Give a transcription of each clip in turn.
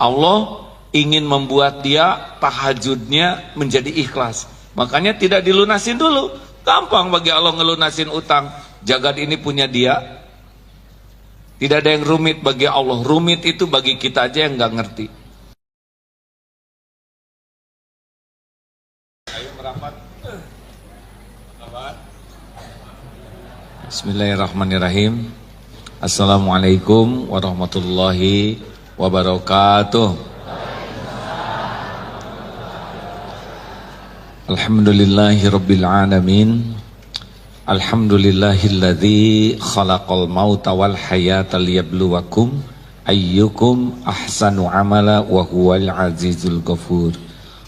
Allah ingin membuat dia tahajudnya menjadi ikhlas. Makanya tidak dilunasin dulu. Gampang bagi Allah ngelunasin utang. Jagad ini punya dia. Tidak ada yang rumit bagi Allah. Rumit itu bagi kita aja yang nggak ngerti. Ayo merapat. Bismillahirrahmanirrahim. Assalamualaikum warahmatullahi wabarakatuh. Alhamdulillahi rabbil alamin. Alhamdulillahilladzi khalaqal mauta wal hayata liyabluwakum ayyukum ahsanu amala wa huwal azizul ghafur.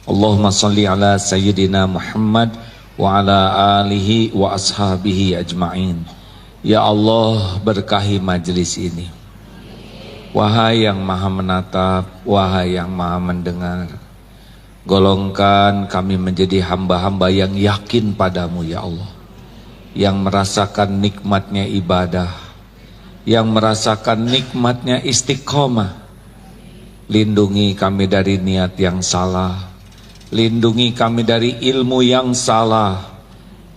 Allahumma shalli ala sayyidina Muhammad wa ala alihi wa ashabihi ajma'in. Ya Allah, berkahi majlis ini. Wahai yang maha menatap, wahai yang maha mendengar, golongkan kami menjadi hamba-hamba yang yakin padamu ya Allah, yang merasakan nikmatnya ibadah, yang merasakan nikmatnya istiqomah. Lindungi kami dari niat yang salah, lindungi kami dari ilmu yang salah,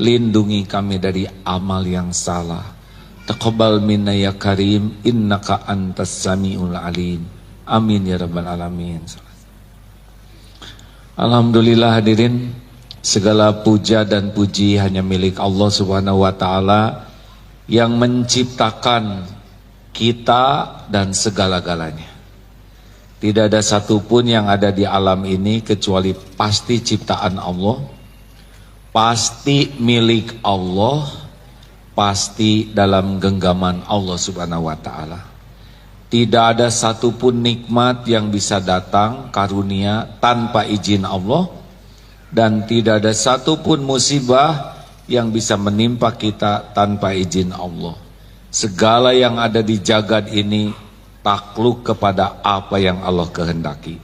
lindungi kami dari amal yang salah. Taqabbal minna ya karim, innaka antas sami'ul alim. Amin ya rabbal alamin. Alhamdulillah hadirin, segala puja dan puji hanya milik Allah Subhanahu wa taala yang menciptakan kita dan segala-galanya. Tidak ada satupun yang ada di alam ini kecuali pasti ciptaan Allah, pasti milik Allah, pasti dalam genggaman Allah Subhanahu wa taala. Tidak ada satupun nikmat yang bisa datang karunia tanpa izin Allah, dan tidak ada satupun musibah yang bisa menimpa kita tanpa izin Allah. Segala yang ada di jagad ini takluk kepada apa yang Allah kehendaki.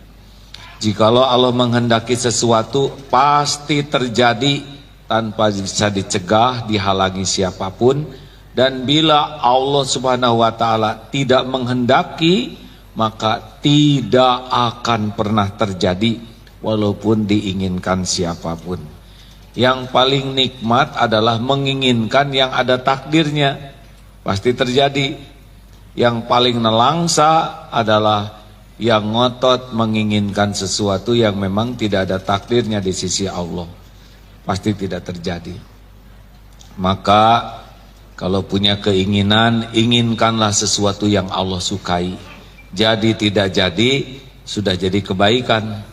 Jikalau Allah menghendaki sesuatu, pasti terjadi tanpa bisa dicegah, dihalangi siapapun. Dan bila Allah Subhanahu wa taala tidak menghendaki, maka tidak akan pernah terjadi walaupun diinginkan siapapun. Yang paling nikmat adalah menginginkan yang ada takdirnya, pasti terjadi. Yang paling nelangsa adalah yang ngotot menginginkan sesuatu yang memang tidak ada takdirnya di sisi Allah, pasti tidak terjadi. Maka kalau punya keinginan, inginkanlah sesuatu yang Allah sukai. Jadi tidak jadi, sudah jadi kebaikan.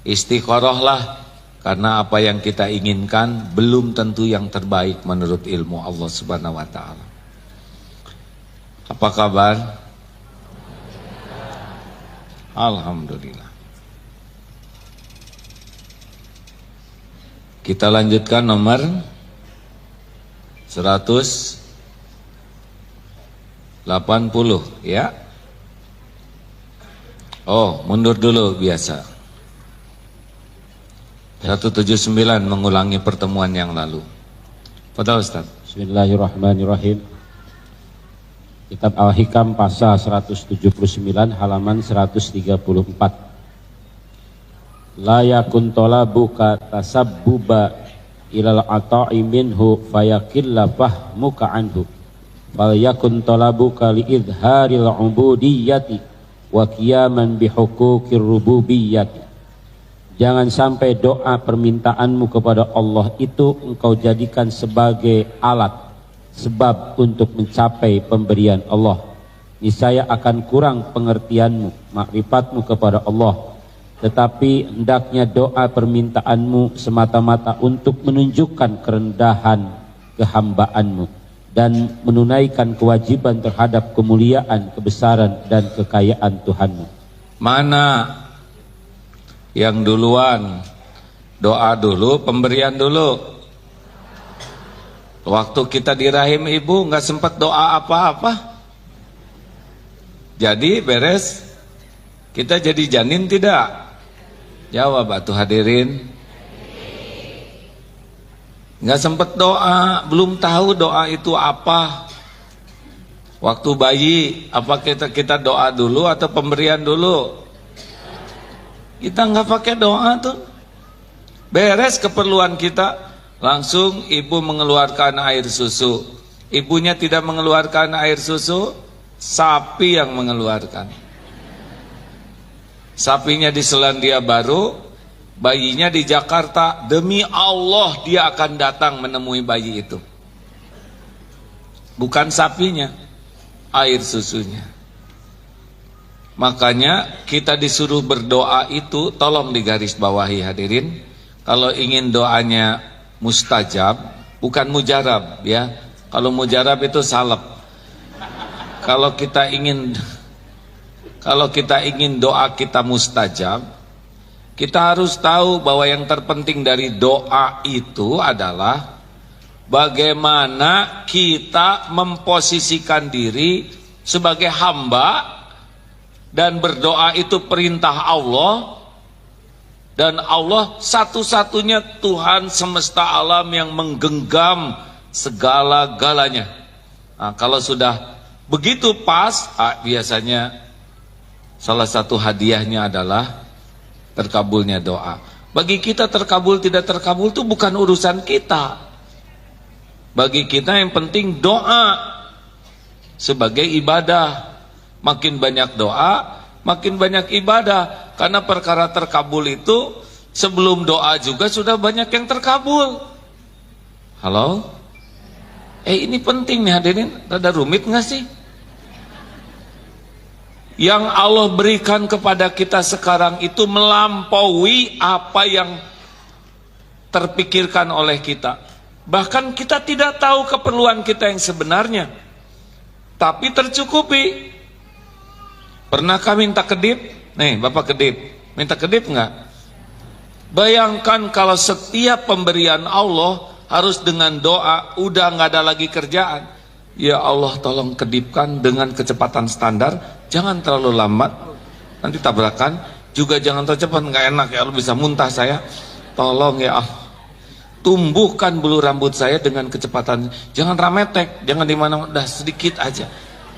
Istikharahlah, karena apa yang kita inginkan belum tentu yang terbaik menurut ilmu Allah Subhanahu wa taala. Apa kabar? Alhamdulillah. Kita lanjutkan nomor 180 ya. Oh, mundur dulu biasa. 179 mengulangi pertemuan yang lalu. Fadhal Ustaz. Bismillahirrahmanirrahim. Kitab Al-Hikam pasal 179 halaman 134. La yakun talabuka tasabbuba ilal ata'i minhu fayakilla fahmuka anhu, bal yakun talabuka li idharil ubudiyyati wa qiyaman bihuquqir rububiyyati. Jangan sampai doa permintaanmu kepada Allah itu engkau jadikan sebagai alat, sebab untuk mencapai pemberian Allah. Niscaya akan kurang pengertianmu, makrifatmu kepada Allah. Tetapi hendaknya doa permintaanmu semata-mata untuk menunjukkan kerendahan kehambaanmu dan menunaikan kewajiban terhadap kemuliaan, kebesaran dan kekayaan Tuhanmu. Mana yang duluan? Doa dulu, pemberian dulu. Waktu kita di rahim ibu nggak sempat doa apa-apa. Jadi beres kita jadi janin tidak? Jawab atuh hadirin. Nggak sempat doa, belum tahu doa itu apa. Waktu bayi apa kita doa dulu atau pemberian dulu? Kita nggak pakai doa tuh. Beres keperluan kita, langsung ibu mengeluarkan air susu. Ibunya tidak mengeluarkan air susu, sapi yang mengeluarkan. Sapinya di Selandia Baru, bayinya di Jakarta. Demi Allah dia akan datang menemui bayi itu. Bukan sapinya, air susunya. Makanya kita disuruh berdoa itu, tolong digarisbawahi hadirin. Kalau ingin doanya mustajab, bukan mujarab ya. Kalau mujarab itu salep. Kalau kita ingin doa kita mustajab, kita harus tahu bahwa yang terpenting dari doa itu adalah bagaimana kita memposisikan diri sebagai hamba, dan berdoa itu perintah Allah, dan Allah satu-satunya Tuhan semesta alam yang menggenggam segala-galanya. Nah, kalau sudah begitu pas, biasanya salah satu hadiahnya adalah terkabulnya doa. Bagi kita terkabul tidak terkabul itu bukan urusan kita. Bagi kita yang penting doa sebagai ibadah. Makin banyak doa, makin banyak ibadah. Karena perkara terkabul itu sebelum doa juga sudah banyak yang terkabul. Halo? Ini penting nih hadirin. Rada rumit gak sih? Yang Allah berikan kepada kita sekarang itu melampaui apa yang terpikirkan oleh kita. Bahkan kita tidak tahu keperluan kita yang sebenarnya, tapi tercukupi. Pernahkah minta kedip? Nih Bapak kedip, minta kedip nggak? Bayangkan kalau setiap pemberian Allah harus dengan doa, udah nggak ada lagi kerjaan. Ya Allah tolong kedipkan dengan kecepatan standar, jangan terlalu lambat, nanti tabrakan. Juga jangan terlalu cepat, nggak enak ya, Allah bisa muntah saya. Tolong ya Allah, tumbuhkan bulu rambut saya dengan kecepatan, jangan rametek, jangan dimana, udah sedikit aja.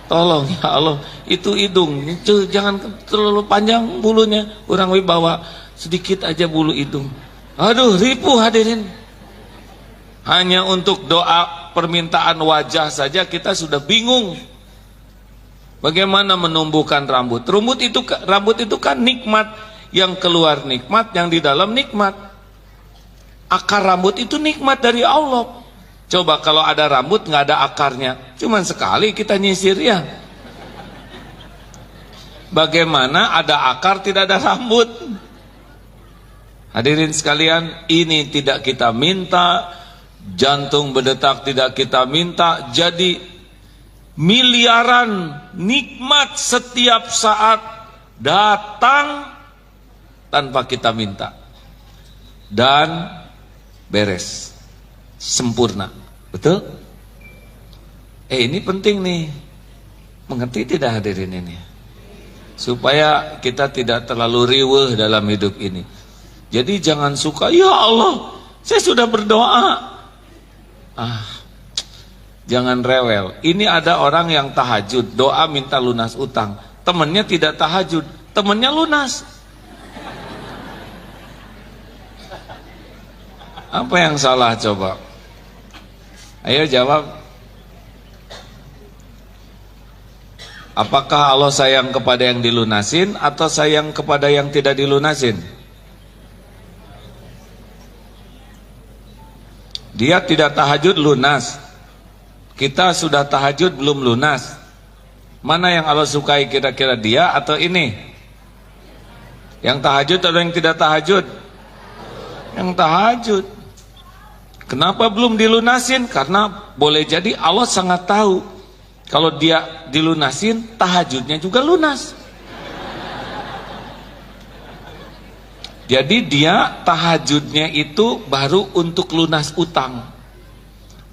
Tolong ya Allah, itu hidung, jangan terlalu panjang bulunya, kurang wibawa, sedikit aja bulu hidung. Aduh ripuh hadirin. Hanya untuk doa permintaan wajah saja kita sudah bingung. Bagaimana menumbuhkan rambut? Rambut itu kan nikmat, yang keluar nikmat, yang di dalam nikmat. Akar rambut itu nikmat dari Allah. Coba kalau ada rambut nggak ada akarnya, cuman sekali kita nyisir ya. Bagaimana ada akar tidak ada rambut? Hadirin sekalian, ini tidak kita minta, jantung berdetak tidak kita minta, jadi miliaran nikmat setiap saat datang tanpa kita minta, dan beres, sempurna. Betul? Ini penting nih, mengerti tidak hadirin ini? Supaya kita tidak terlalu riweuh dalam hidup ini. Jadi jangan suka, ya Allah saya sudah berdoa, jangan rewel. Ini ada orang yang tahajud, doa minta lunas utang, temennya tidak tahajud, temennya lunas. Apa yang salah coba? Ayo jawab. Apakah Allah sayang kepada yang dilunasin atau sayang kepada yang tidak dilunasin? Dia tidak tahajud lunas, kita sudah tahajud belum lunas. Mana yang Allah sukai kira-kira, dia atau ini? Yang tahajud atau yang tidak tahajud? Yang tahajud. Kenapa belum dilunasin? Karena boleh jadi Allah sangat tahu kalau dia dilunasin, tahajudnya juga lunas. Jadi dia tahajudnya itu baru untuk lunas utang.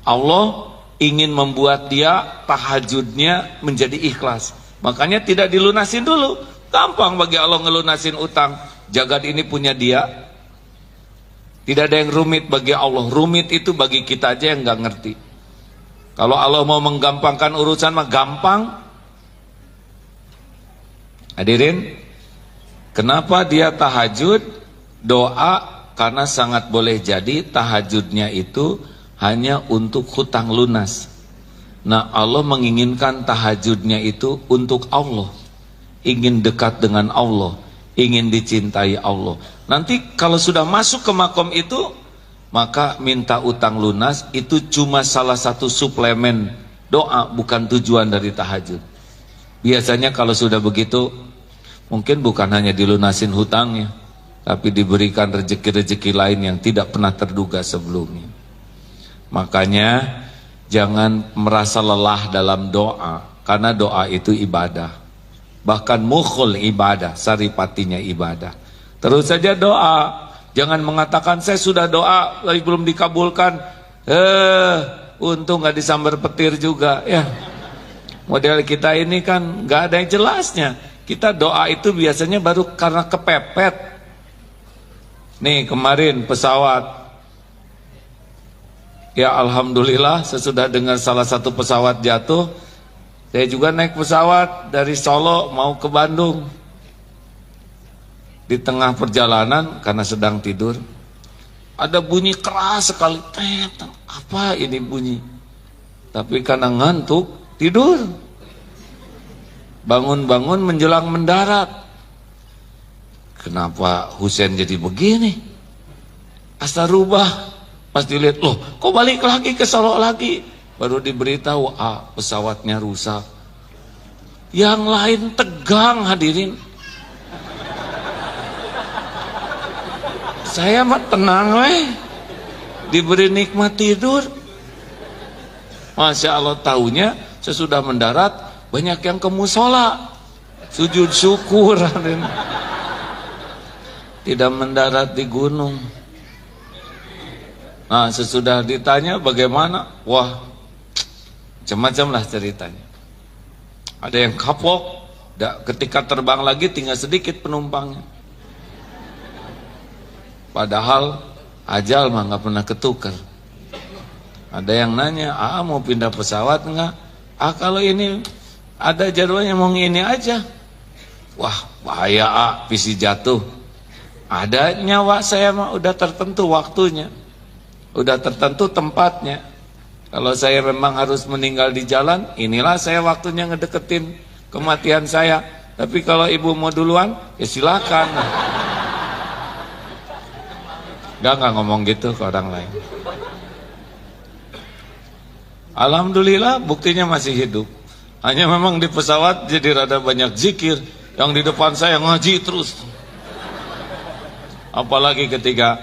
Allah ingin membuat dia tahajudnya menjadi ikhlas. Makanya tidak dilunasin dulu. Gampang bagi Allah ngelunasin utang. Jagad ini punya dia. Tidak ada yang rumit bagi Allah. Rumit itu bagi kita aja yang nggak ngerti. Kalau Allah mau menggampangkan urusan mah gampang. Hadirin, Kenapa dia tahajud? Doa, karena sangat boleh jadi tahajudnya itu hanya untuk hutang lunas. Nah, Allah menginginkan tahajudnya itu untuk Allah, ingin dekat dengan Allah, ingin dicintai Allah. Nanti kalau sudah masuk ke makom itu, maka minta utang lunas itu cuma salah satu suplemen doa, bukan tujuan dari tahajud. Biasanya kalau sudah begitu, mungkin bukan hanya dilunasin hutangnya, tapi diberikan rezeki-rezeki lain yang tidak pernah terduga sebelumnya. Makanya jangan merasa lelah dalam doa, karena doa itu ibadah. Bahkan mukhul ibadah, saripatinya ibadah. Terus saja doa, jangan mengatakan saya sudah doa tapi belum dikabulkan. Untung gak disambar petir juga ya. Model kita ini kan gak ada yang jelasnya. Kita doa itu biasanya baru karena kepepet. Nih kemarin pesawat, ya alhamdulillah sesudah dengar salah satu pesawat jatuh, saya juga naik pesawat dari Solo mau ke Bandung. Di tengah perjalanan karena sedang tidur, ada bunyi keras sekali. Apa ini bunyi? Tapi karena ngantuk tidur. Bangun-bangun menjelang mendarat. Kenapa Husein jadi begini? Asa rubah. Pas dilihat, loh kok balik lagi ke Solo lagi? Baru diberitahu, pesawatnya rusak. Yang lain tegang hadirin. Saya mah tenang weh, diberi nikmat tidur. Masya Allah, tahunya sesudah mendarat banyak yang ke musola sujud syukur. Tidak mendarat di gunung. Nah sesudah ditanya bagaimana, wah macam-macam lah ceritanya. Ada yang kapok, ketika terbang lagi tinggal sedikit penumpangnya. Padahal ajal mah nggak pernah ketukar. Ada yang nanya, mau pindah pesawat enggak? Kalau ini ada jadwalnya mau ini aja. Wah bahaya visi jatuh. Ada nyawa saya mah udah tertentu waktunya, udah tertentu tempatnya. Kalau saya memang harus meninggal di jalan, inilah saya waktunya ngedeketin kematian saya. Tapi kalau ibu mau duluan, ya silakan. Enggak ngomong gitu ke orang lain. Alhamdulillah buktinya masih hidup. Hanya memang di pesawat jadi rada banyak zikir. Yang di depan saya ngaji terus. Apalagi ketika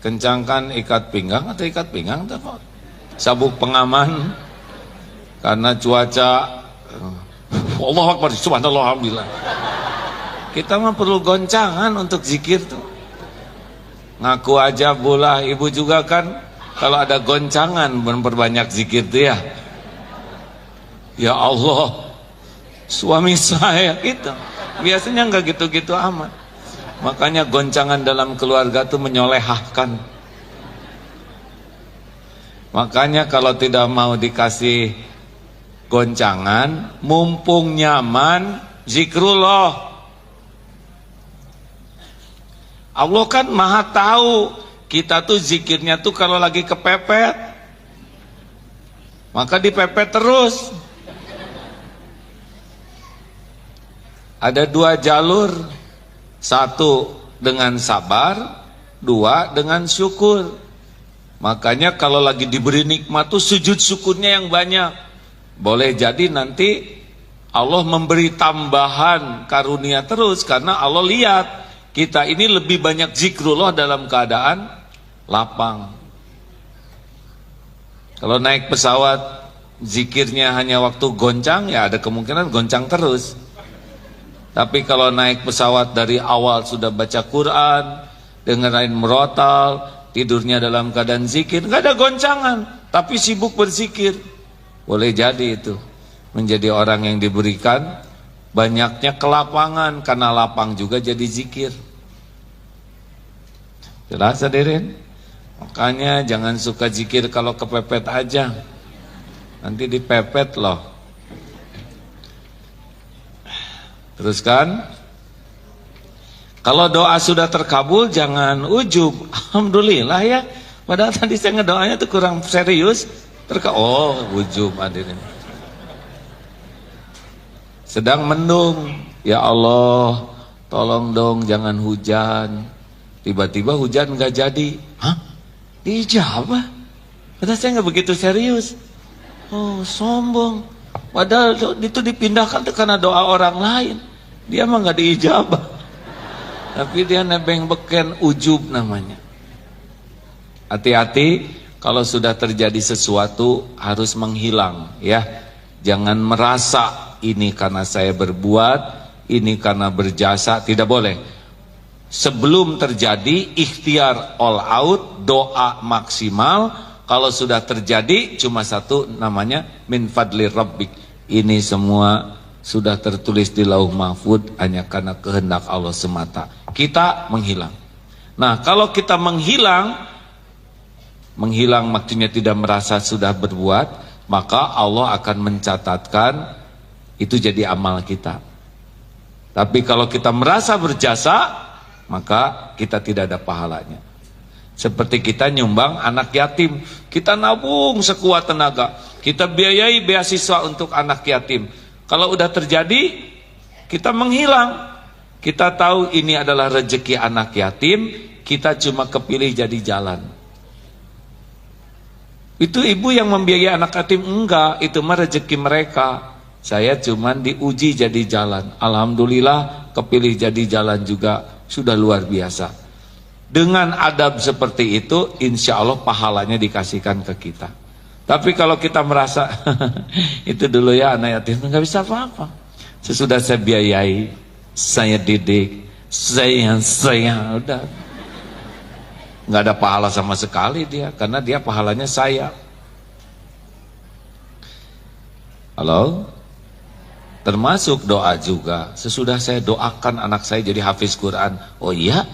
kencangkan ikat pinggang atau ikat pinggang apa? Sabuk pengaman karena cuaca. Allahu Akbar, subhanallah, alhamdulillah. Kita mah perlu goncangan untuk zikir tuh. Ngaku aja bola, ibu juga kan kalau ada goncangan memperbanyak zikir tuh ya. Ya Allah, suami saya gitu. Biasanya enggak gitu-gitu amat. Makanya goncangan dalam keluarga tuh menyolehahkan. Makanya kalau tidak mau dikasih goncangan, mumpung nyaman, zikrullah. Allah kan maha tahu kita tuh zikirnya tuh kalau lagi kepepet, maka dipepet terus. Ada dua jalur, satu dengan sabar, dua dengan syukur. Makanya kalau lagi diberi nikmat tuh sujud syukurnya yang banyak. Boleh jadi nanti Allah memberi tambahan karunia terus, karena Allah lihat kita ini lebih banyak zikrullah dalam keadaan lapang. Kalau naik pesawat zikirnya hanya waktu goncang, ya ada kemungkinan goncang terus. Tapi kalau naik pesawat dari awal sudah baca Quran, dengerin merotal, tidurnya dalam keadaan zikir, nggak ada goncangan, tapi sibuk berzikir. Boleh jadi itu menjadi orang yang diberikan banyaknya kelapangan, karena lapang juga jadi zikir. Jelas hadirin? Makanya jangan suka zikir kalau kepepet aja, nanti dipepet loh. Teruskan. Kalau doa sudah terkabul jangan ujub. Alhamdulillah ya. Padahal tadi saya ngedoanya tuh kurang serius. Oh, ujub hadirin. Sedang mendung. Ya Allah, tolong dong jangan hujan. Tiba-tiba hujan nggak jadi. Hah? Dijawab. Padahal saya nggak begitu serius. Oh, sombong. Padahal itu dipindahkan karena doa orang lain. Dia mah nggak diijabah. Tapi dia nebeng beken, ujub namanya. Hati-hati kalau sudah terjadi sesuatu harus menghilang ya. Jangan merasa ini karena saya berbuat, ini karena berjasa, tidak boleh. Sebelum terjadi ikhtiar all out, doa maksimal. Kalau sudah terjadi cuma satu, namanya min fadli rabbik. Ini semua sudah tertulis di lauh mahfud hanya karena kehendak Allah semata. Kita menghilang. Nah, kalau kita menghilang maksudnya tidak merasa sudah berbuat, maka Allah akan mencatatkan itu jadi amal kita. Tapi kalau kita merasa berjasa, maka kita tidak ada pahalanya. Seperti kita nyumbang anak yatim, kita nabung sekuat tenaga, kita biayai beasiswa untuk anak yatim. Kalau udah terjadi, kita menghilang. Kita tahu ini adalah rezeki anak yatim, kita cuma kepilih jadi jalan. Itu ibu yang membiayai anak yatim? Enggak, itu mah rezeki mereka. Saya cuma diuji jadi jalan. Alhamdulillah kepilih jadi jalan juga, sudah luar biasa. Dengan adab seperti itu, insya Allah pahalanya dikasihkan ke kita. Tapi kalau kita merasa itu dulu ya anak yatim, nggak bisa apa-apa. Sesudah saya biayai, saya didik, saya udah nggak ada pahala sama sekali dia, karena dia pahalanya saya. Halo, termasuk doa juga. Sesudah saya doakan anak saya jadi hafiz Quran, oh iya,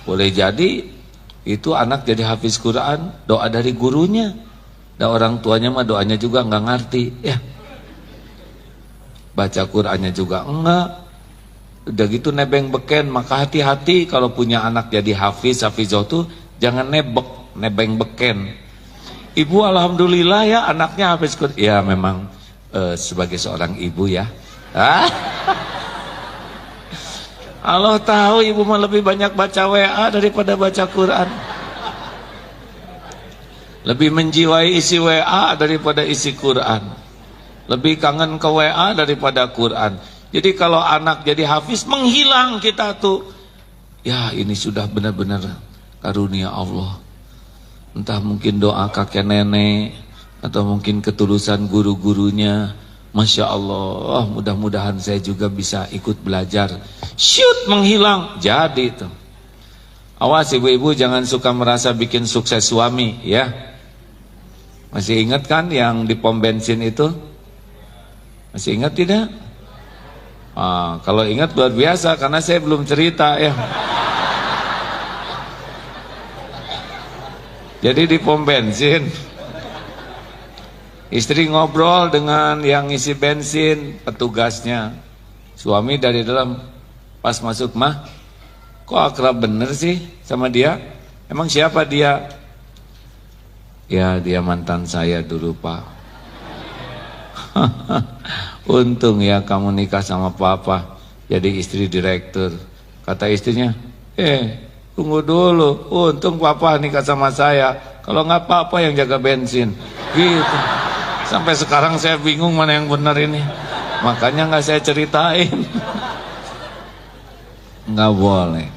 boleh jadi itu anak jadi hafiz Quran, doa dari gurunya. Dan orang tuanya mah doanya juga nggak ngerti ya. Baca Qurannya juga enggak. Udah gitu nebeng beken. Maka hati-hati kalau punya anak jadi hafizah tuh jangan nebeng beken. Ibu alhamdulillah ya anaknya hafiz Quran. Ya memang sebagai seorang ibu ya. Allah tahu ibu mah lebih banyak baca WA daripada baca Quran. Lebih menjiwai isi WA daripada isi Quran. Lebih kangen ke WA daripada Quran. Jadi kalau anak jadi hafiz, menghilang kita tuh. Ya ini sudah benar-benar karunia Allah. Entah mungkin doa kakek nenek, atau mungkin ketulusan guru-gurunya. Masya Allah, mudah-mudahan saya juga bisa ikut belajar. Shoot, menghilang. Jadi tuh. Awas ibu-ibu jangan suka merasa bikin sukses suami ya. Masih ingat kan yang di pom bensin itu? Masih ingat tidak? Kalau ingat luar biasa karena saya belum cerita ya. Jadi di pom bensin istri ngobrol dengan yang isi bensin, petugasnya. Suami dari dalam pas masuk, mah kok akrab bener sih sama dia? Emang siapa dia? Ya dia mantan saya dulu pak. Untung ya kamu nikah sama papa jadi istri direktur. Kata istrinya, tunggu dulu, untung papa nikah sama saya. Kalau nggak papa yang jaga bensin. Gitu. Sampai sekarang saya bingung mana yang benar ini. Makanya nggak saya ceritain. Nggak boleh.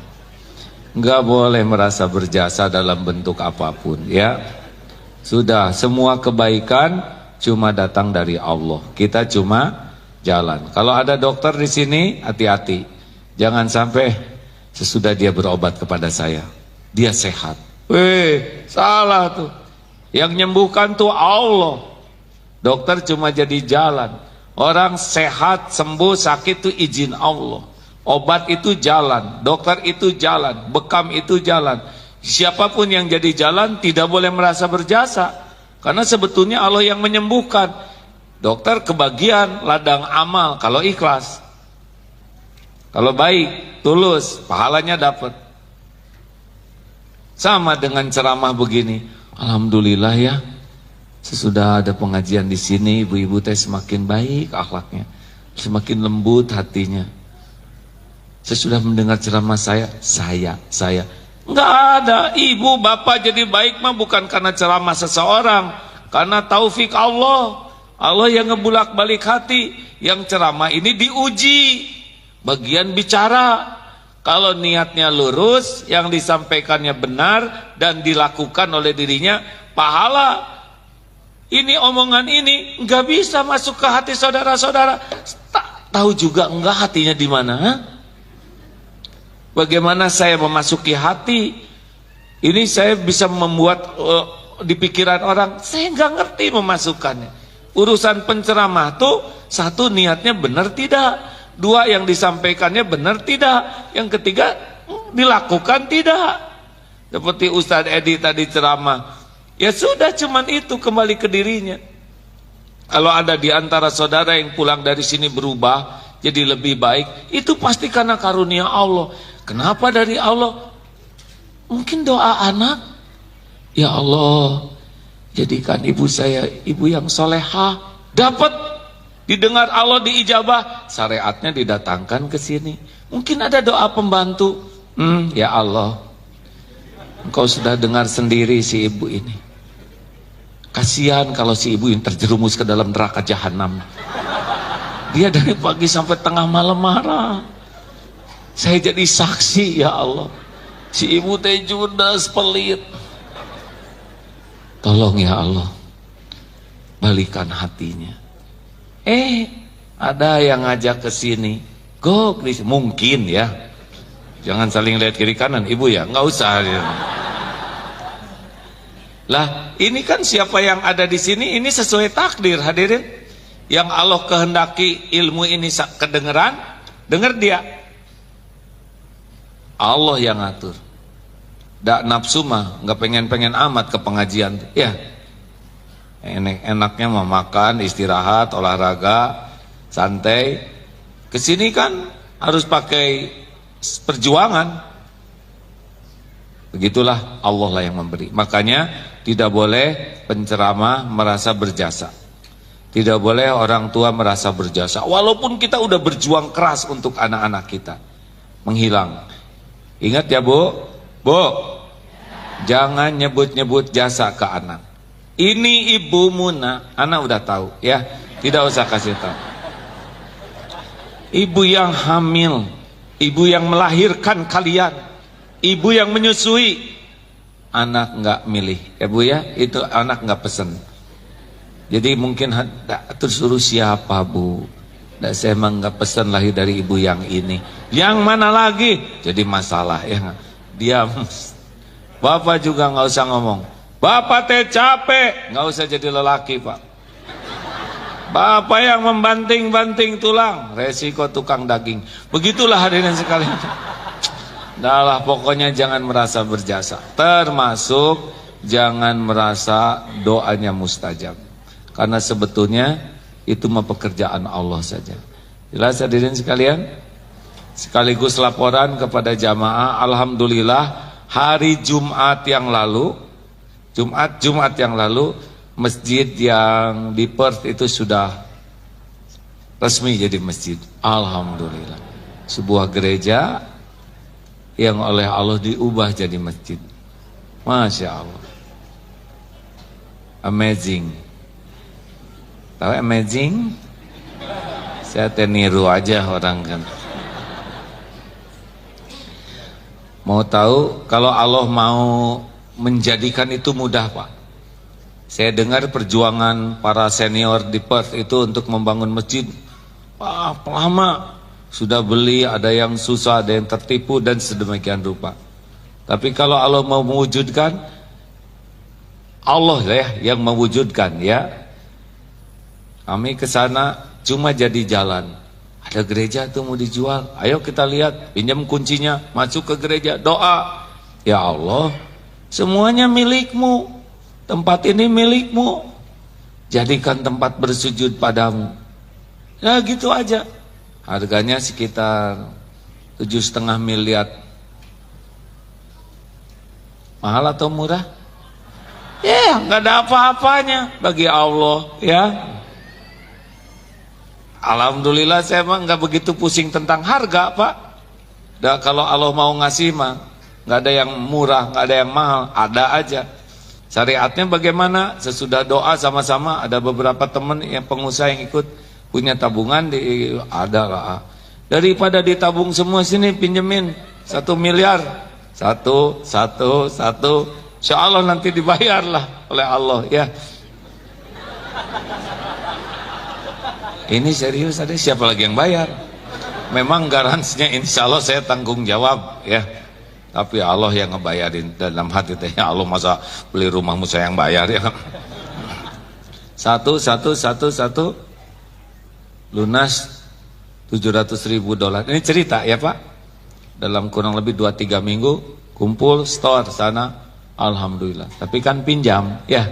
Nggak boleh merasa berjasa dalam bentuk apapun ya. Sudah, semua kebaikan cuma datang dari Allah. Kita cuma jalan. Kalau ada dokter di sini, hati-hati. Jangan sampai sesudah dia berobat kepada saya, dia sehat. Salah tuh. Yang nyembuhkan tuh Allah. Dokter cuma jadi jalan. Orang sehat, sembuh, sakit itu izin Allah. Obat itu jalan, dokter itu jalan, bekam itu jalan. Siapapun yang jadi jalan tidak boleh merasa berjasa. Karena sebetulnya Allah yang menyembuhkan. Dokter kebagian ladang amal kalau ikhlas. Kalau baik, tulus, pahalanya dapat. Sama dengan ceramah begini. Alhamdulillah ya, sesudah ada pengajian di sini, ibu-ibu teh semakin baik akhlaknya, semakin lembut hatinya. Sesudah mendengar ceramah saya nggak ada. Ibu bapak jadi baik mah bukan karena ceramah seseorang, karena taufik Allah. Allah yang ngebulak-balik hati. Yang ceramah ini diuji bagian bicara. Kalau niatnya lurus, yang disampaikannya benar dan dilakukan oleh dirinya, pahala. Ini omongan ini nggak bisa masuk ke hati saudara-saudara. Tahu juga enggak hatinya di mana? Bagaimana saya memasuki hati? Ini saya bisa membuat di pikiran orang, saya nggak ngerti memasukkannya. Urusan penceramah tuh, satu niatnya benar tidak, dua yang disampaikannya benar tidak, yang ketiga dilakukan tidak. Seperti Ustadz Edi tadi ceramah, ya sudah cuman itu, kembali ke dirinya. Kalau ada di antara saudara yang pulang dari sini berubah jadi lebih baik, itu pasti karena karunia Allah. Kenapa dari Allah? Mungkin doa anak, ya Allah, jadikan ibu saya ibu yang solehah. Dapat didengar Allah, diijabah, syariatnya didatangkan ke sini. Mungkin ada doa pembantu, ya Allah, Engkau sudah dengar sendiri si ibu ini. Kasihan kalau si ibu yang terjerumus ke dalam neraka jahanam. Dia dari pagi sampai tengah malam marah. Saya jadi saksi, ya Allah. Si ibu teh judes, pelit. Tolong ya Allah, balikan hatinya. Ada yang ngajak ke sini. Go, please. Mungkin ya. Jangan saling lihat kiri kanan, ibu ya. Nggak usah. Lah, ini kan siapa yang ada di sini, ini sesuai takdir, hadirin. Yang Allah kehendaki ilmu ini kedengeran, dengar dia. Allah yang ngatur. Dak nafsu mah nggak pengen amat ke pengajian, ya. Enaknya mah makan, istirahat, olahraga, santai. Kesini kan harus pakai perjuangan. Begitulah Allah lah yang memberi. Makanya tidak boleh penceramah merasa berjasa. Tidak boleh orang tua merasa berjasa. Walaupun kita udah berjuang keras untuk anak-anak kita, menghilang. Ingat ya Bu, jangan nyebut-nyebut jasa ke anak. Ini ibumu nak, anak udah tahu ya, tidak usah kasih tahu. Ibu yang hamil, ibu yang melahirkan kalian, ibu yang menyusui, anak nggak milih, ya Bu ya, itu anak nggak pesen. Jadi mungkin terus suruh siapa Bu? Saya emang nggak pesen lahir dari ibu yang ini. Yang mana lagi? Jadi masalah ya. Diam. Bapak juga nggak usah ngomong. Bapak teh capek, nggak usah jadi lelaki Pak. Bapak yang membanting-banting tulang, resiko tukang daging. Begitulah hadirin sekalian. Dahlah pokoknya jangan merasa berjasa. Termasuk jangan merasa doanya mustajab. Karena sebetulnya itu mah pekerjaan Allah saja. Jelas hadirin sekalian? Sekaligus laporan kepada jamaah, alhamdulillah hari Jumat yang lalu, Jumat yang lalu, masjid yang di Perth itu sudah resmi jadi masjid. Alhamdulillah. Sebuah gereja yang oleh Allah diubah jadi masjid. Masya Allah. Amazing. Tahu amazing? Saya niru aja orang kan. Mau tahu kalau Allah mau menjadikan itu mudah Pak. Saya dengar perjuangan para senior di Perth itu untuk membangun masjid. Lama sudah beli, ada yang susah, ada yang tertipu dan sedemikian rupa. Tapi kalau Allah mau mewujudkan, Allah ya yang mewujudkan ya. Kami ke sana cuma jadi jalan. Ada gereja tuh mau dijual. Ayo kita lihat, pinjam kuncinya, masuk ke gereja, doa. Ya Allah, semuanya milikmu. Tempat ini milikmu. Jadikan tempat bersujud padamu. Ya gitu aja. Harganya sekitar 7,5 miliar. Mahal atau murah? Ya, nggak ada apa-apanya bagi Allah, ya. Alhamdulillah saya mah nggak begitu pusing tentang harga, Pak. Kalau Allah mau ngasih mah nggak ada yang murah, nggak ada yang mahal, ada aja. Syariatnya bagaimana? Sesudah doa sama-sama, ada beberapa teman yang pengusaha yang ikut punya tabungan ada lah. Daripada ditabung semua sini pinjemin 1 miliar, satu, insya Allah nanti dibayar lah oleh Allah, ya. Ini serius, ada siapa lagi yang bayar? Memang garansinya insya Allah saya tanggung jawab, ya. Tapi Allah yang ngebayarin dalam hati tanya, Allah masa beli rumahmu saya yang bayar, ya. Satu lunas $700.000. Ini cerita ya Pak. Dalam kurang lebih 2-3 minggu kumpul store sana, alhamdulillah. Tapi kan pinjam, ya.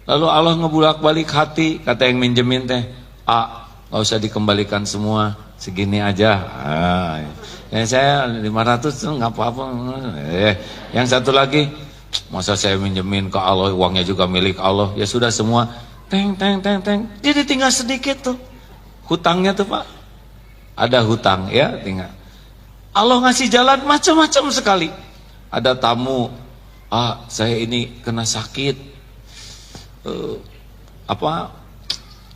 Lalu Allah ngebulak-balik hati, kata yang minjemin teh, nggak usah dikembalikan semua, segini aja. Ya saya 500 tuh nggak apa-apa. Yang satu lagi, masa saya minjemin ke Allah, uangnya juga milik Allah. Ya sudah semua, teng. Jadi tinggal sedikit tuh, hutangnya tuh Pak. Ada hutang ya, tinggal. Allah ngasih jalan macam-macam sekali. Ada tamu, saya ini kena sakit,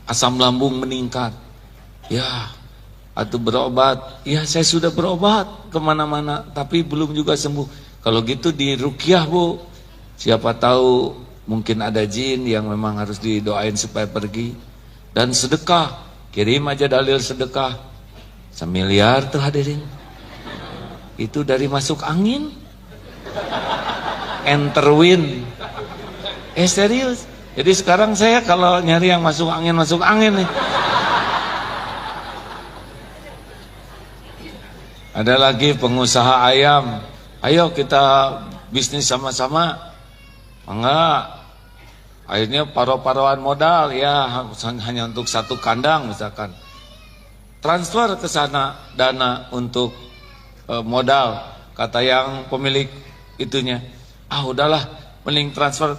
asam lambung meningkat. Ya. Atau berobat, ya saya sudah berobat kemana-mana, tapi belum juga sembuh. Kalau gitu di ruqyah Bu, siapa tahu mungkin ada jin yang memang harus didoain supaya pergi. Dan sedekah, kirim aja dalil sedekah, 1 miliar tuh hadirin. Itu dari masuk angin, enter win. Serius. Jadi sekarang saya kalau nyari yang masuk angin nih. Ada lagi pengusaha ayam, ayo kita bisnis sama-sama. Enggak, akhirnya paruh-paruhan modal, ya hanya untuk 1 kandang misalkan. Transfer ke sana dana untuk modal, kata yang pemilik itunya. Udahlah, mending transfer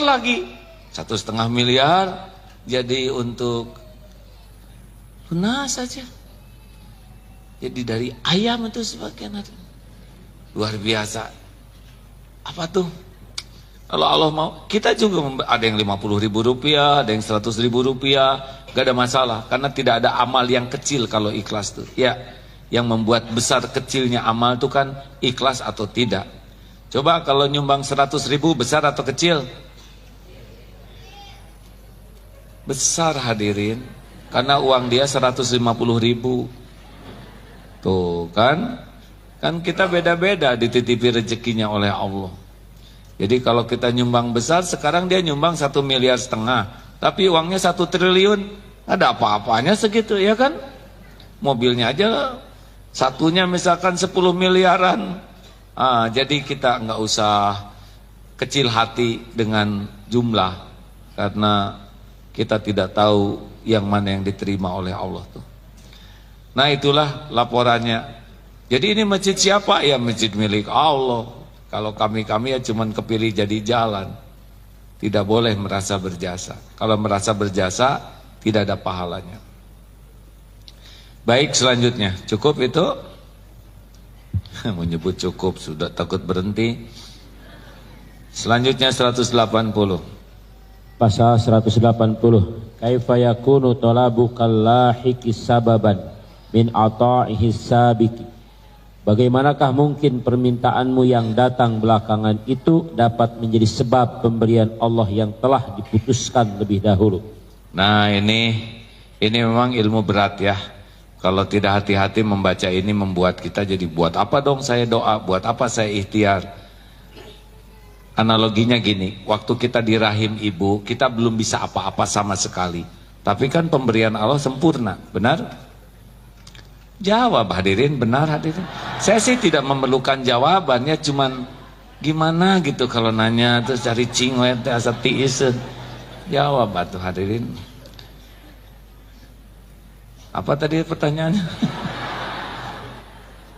lagi 1,5 miliar, jadi untuk lunas saja. Jadi dari ayam itu sebagian ada. Luar biasa. Apa tuh? Kalau Allah mau, kita juga ada yang Rp50.000, ada yang Rp100.000, gak ada masalah. Karena tidak ada amal yang kecil kalau ikhlas tuh. Ya, yang membuat besar kecilnya amal itu kan ikhlas atau tidak. Coba kalau nyumbang 100.000 besar atau kecil? Besar hadirin. Karena uang dia 150.000. Tuh kan kita beda-beda dititipi rezekinya oleh Allah. Jadi kalau kita nyumbang besar, sekarang dia nyumbang 1,5 miliar, tapi uangnya 1 triliun, ada apa-apanya segitu ya kan? Mobilnya aja satunya misalkan 10 miliaran. Jadi kita nggak usah kecil hati dengan jumlah, karena kita tidak tahu yang mana yang diterima oleh Allah tuh. Nah itulah laporannya. Jadi ini masjid siapa? Ya masjid milik Allah. Kalau kami ya cuman kepilih jadi jalan. Tidak boleh merasa berjasa. Kalau merasa berjasa tidak ada pahalanya. Baik, selanjutnya cukup itu. Menyebut cukup sudah takut berhenti. Selanjutnya 180. Pasal 180. Kaifa yakunu talabu kallahiki sababan min ata'ihi sabiqi. Bagaimanakah mungkin permintaanmu yang datang belakangan itu dapat menjadi sebab pemberian Allah yang telah diputuskan lebih dahulu? Nah ini memang ilmu berat ya. Kalau tidak hati-hati membaca ini membuat kita jadi buat apa dong saya doa, buat apa saya ikhtiar. Analoginya gini, waktu kita di rahim ibu, kita belum bisa apa-apa sama sekali. Tapi kan pemberian Allah sempurna, benar? Jawab hadirin, benar hadirin. Saya sih tidak memerlukan jawabannya, cuman gimana gitu kalau nanya terus cari cingwet asa tiis. Jawab atuh hadirin. Apa tadi pertanyaannya?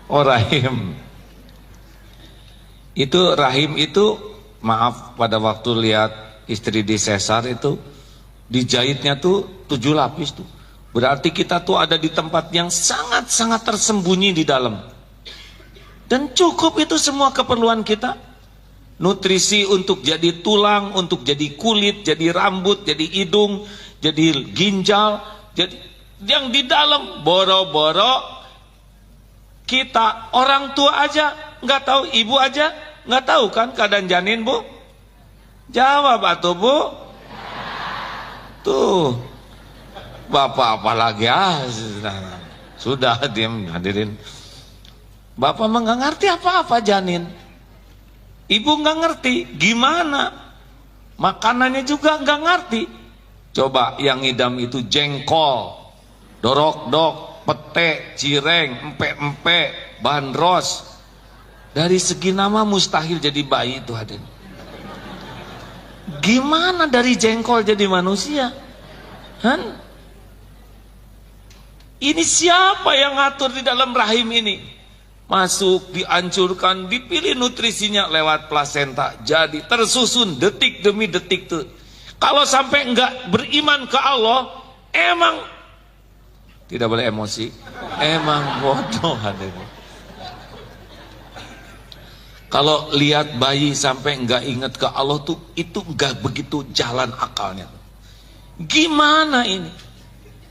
Oh rahim. Itu rahim itu, maaf, pada waktu lihat istri di sesar itu dijahitnya tuh 7 lapis tuh. Berarti kita tuh ada di tempat yang sangat-sangat tersembunyi di dalam. Dan cukup itu semua keperluan kita. Nutrisi untuk jadi tulang, untuk jadi kulit, jadi rambut, jadi hidung, jadi ginjal, jadi yang di dalam boro-boro kita orang tua aja nggak tahu, ibu aja nggak tahu kan keadaan janin, Bu? Jawab atuh, Bu. Tuh, Bapak apalagi sudah diam hadirin. Bapak mah nggak ngerti apa-apa janin. Ibu nggak ngerti gimana. Makanannya juga nggak ngerti. Coba yang ngidam itu jengkol, dorok-dok, pete, cireng, empe-empe, bandros. Dari segi nama mustahil jadi bayi itu hadirin. Gimana dari jengkol jadi manusia? Han? Ini siapa yang ngatur di dalam rahim ini? Masuk, dihancurkan, dipilih nutrisinya lewat plasenta, jadi tersusun detik demi detik tuh. Kalau sampai enggak beriman ke Allah, emang tidak boleh emosi, emang bodoh hadirin. Kalau lihat bayi sampai enggak ingat ke Allah tuh, itu enggak begitu jalan akalnya. Gimana ini?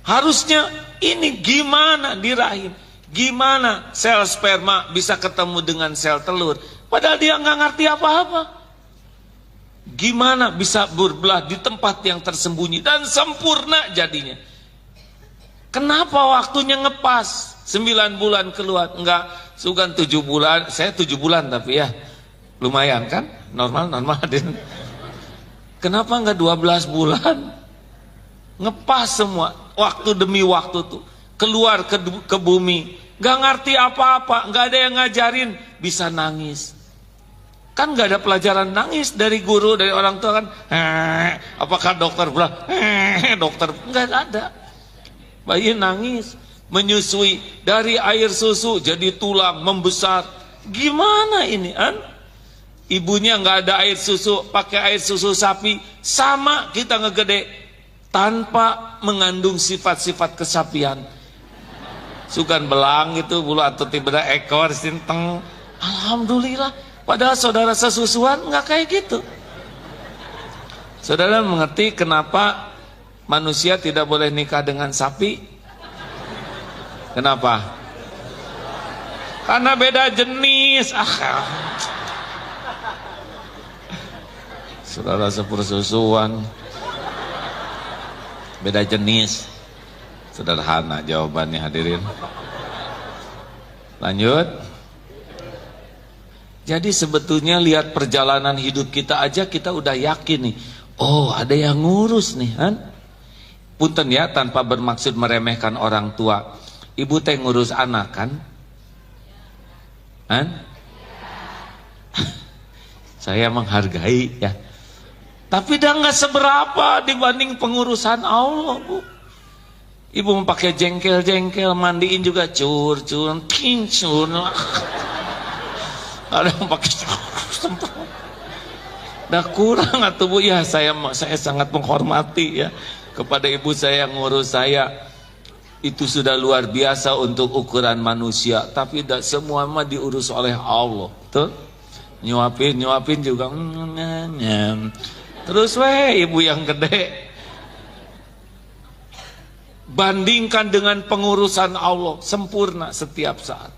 Harusnya ini gimana di rahim? Gimana sel sperma bisa ketemu dengan sel telur? Padahal dia nggak ngerti apa-apa. Gimana bisa berbelah di tempat yang tersembunyi dan sempurna jadinya? Kenapa waktunya ngepas 9 bulan keluar? Enggak, sugan 7 bulan. Saya 7 bulan tapi ya lumayan kan? Normal. Kenapa enggak 12 bulan? Ngepas semua, waktu demi waktu tuh. Keluar ke bumi, gak ngerti apa-apa, gak ada yang ngajarin, bisa nangis. Kan gak ada pelajaran nangis dari guru, dari orang tua kan. Apakah dokter bilang, dokter, gak ada. Bayi nangis, menyusui, dari air susu jadi tulang, membesar. Gimana ini kan? Ibunya gak ada air susu, pakai air susu sapi, sama kita ngegede, tanpa mengandung sifat-sifat kesapian. Sugan belang gitu, bulu atau tiba ekor sinteng. Alhamdulillah. Padahal saudara sesusuan nggak kayak gitu. Saudara mengerti kenapa manusia tidak boleh nikah dengan sapi? Kenapa? Karena beda jenis. Saudara sepersusuan, beda jenis. Sederhana jawabannya hadirin. Lanjut. Jadi sebetulnya lihat perjalanan hidup kita aja kita udah yakin nih. Oh ada yang ngurus nih kan. Punten ya, tanpa bermaksud meremehkan orang tua. Ibu teh ngurus anak kan? Kan? Saya menghargai ya. Tapi dah nggak seberapa dibanding pengurusan Allah, Bu. Ibu memakai jengkel-jengkel, mandiin juga cur, pincur. Ada yang pakai semprot. Dah kurang atuh, Bu ya. Saya sangat menghormati ya kepada ibu saya yang ngurus saya. Itu sudah luar biasa untuk ukuran manusia, tapi tidak semua mah diurus oleh Allah. Tuh. Nyuapin juga. Terus ibu yang gede. Bandingkan dengan pengurusan Allah, sempurna setiap saat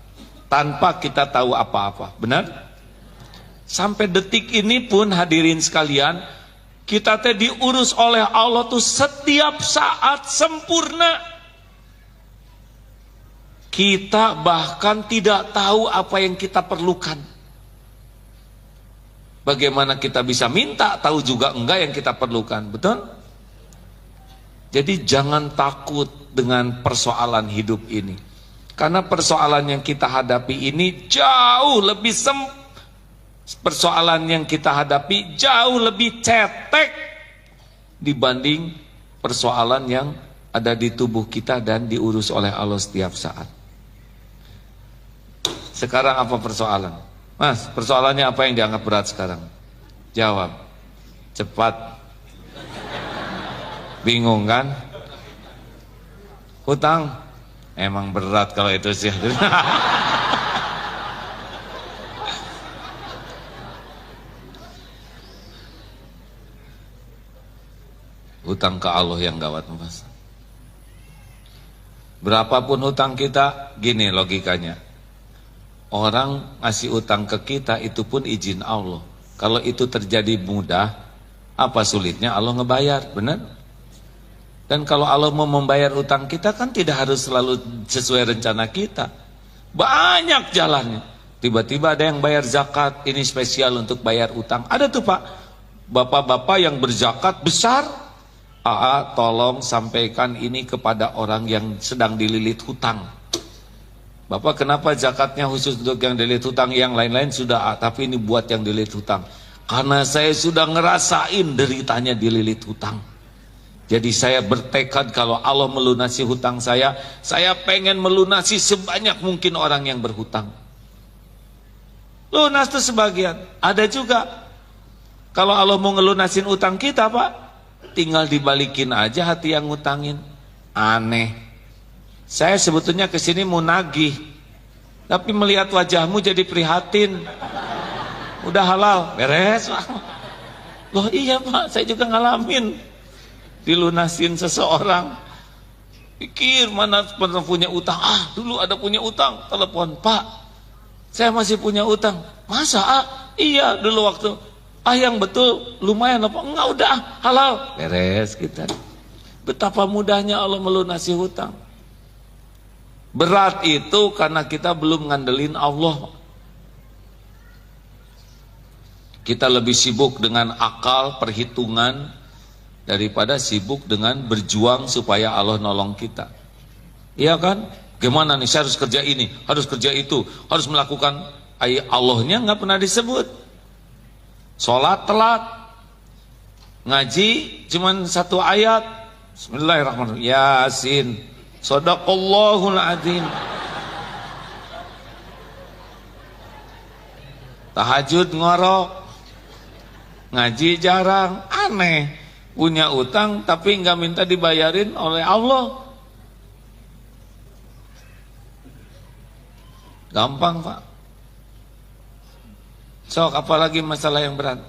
tanpa kita tahu apa-apa. Benar? Sampai detik ini pun hadirin sekalian, kita teh diurus oleh Allah tuh setiap saat sempurna. Kita bahkan tidak tahu apa yang kita perlukan. Bagaimana kita bisa minta, tahu juga enggak yang kita perlukan. Betul? Jadi jangan takut dengan persoalan hidup ini. Karena persoalan yang kita hadapi ini jauh lebih persoalan yang kita hadapi jauh lebih cetek dibanding persoalan yang ada di tubuh kita dan diurus oleh Allah setiap saat. Sekarang apa persoalan? Mas, persoalannya apa yang dianggap berat sekarang? Jawab. Cepat. Bingung kan? Hutang? Emang berat kalau itu sih. Hutang ke Allah yang gawat, Mas. Berapapun hutang kita, gini logikanya. Orang ngasih utang ke kita itu pun izin Allah. Kalau itu terjadi mudah, apa sulitnya Allah ngebayar, benar? Dan kalau Allah mau membayar utang kita kan tidak harus selalu sesuai rencana kita. Banyak jalannya. Tiba-tiba ada yang bayar zakat, ini spesial untuk bayar utang. Ada tuh Pak, bapak-bapak yang berzakat besar. AA tolong sampaikan ini kepada orang yang sedang dililit hutang. Bapak kenapa zakatnya khusus untuk yang dililit hutang, yang lain-lain sudah, tapi ini buat yang dililit hutang. Karena saya sudah ngerasain deritanya dililit hutang. Jadi saya bertekad kalau Allah melunasi hutang saya pengen melunasi sebanyak mungkin orang yang berhutang. Lunas itu sebagian. Ada juga, kalau Allah mau ngelunasin utang kita Pak, tinggal dibalikin aja hati yang ngutangin. Aneh. Saya sebetulnya kesini mau nagih, tapi melihat wajahmu jadi prihatin. Udah halal, beres. Loh iya Pak, saya juga ngalamin dilunasin seseorang. Pikir mana pernah punya utang. Dulu ada punya utang, telepon, Pak saya masih punya utang. Masa iya dulu waktu. Yang betul lumayan apa? Enggak, udah halal, beres kita. Betapa mudahnya Allah melunasi hutang. Berat itu karena kita belum ngandelin Allah. Kita lebih sibuk dengan akal, perhitungan, daripada sibuk dengan berjuang supaya Allah nolong kita. Iya kan? Gimana nih, saya harus kerja ini, harus kerja itu, harus melakukan. Allahnya nggak pernah disebut. Sholat telat, ngaji cuman satu ayat, Bismillahirrahmanirrahim, Yasin, Shadaqallahul Adzim. Tahajud ngorok, ngaji jarang. Aneh, punya utang tapi nggak minta dibayarin oleh Allah. Gampang Pak. Sok, apalagi masalah yang berat,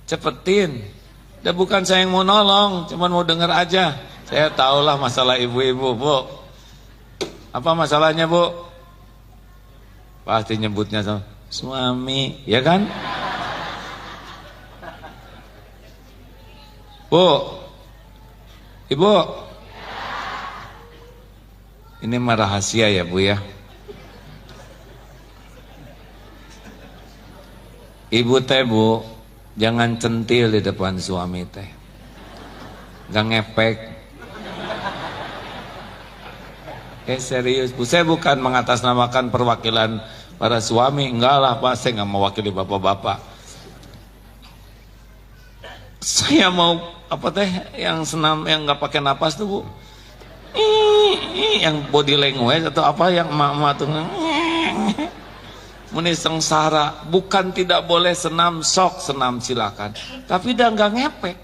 cepetin. Dan bukan saya yang mau nolong, cuman mau dengar aja. Saya tahulah masalah ibu-ibu, Bu. Apa masalahnya, Bu? Pasti nyebutnya sama suami, ya kan? Bu, Ibu, ini mah rahasia ya Bu ya. Ibu teh Bu, jangan centil di depan suami teh, gak ngepek. Serius Bu, saya bukan mengatasnamakan perwakilan para suami, enggak lah Pak, saya gak mewakili bapak-bapak. Saya mau apa teh yang senam, yang nggak pakai napas tuh Bu, yang body language atau apa yang emak-emak tuh meni sengsara. Bukan tidak boleh senam, sok senam silakan, tapi udah nggak ngepek.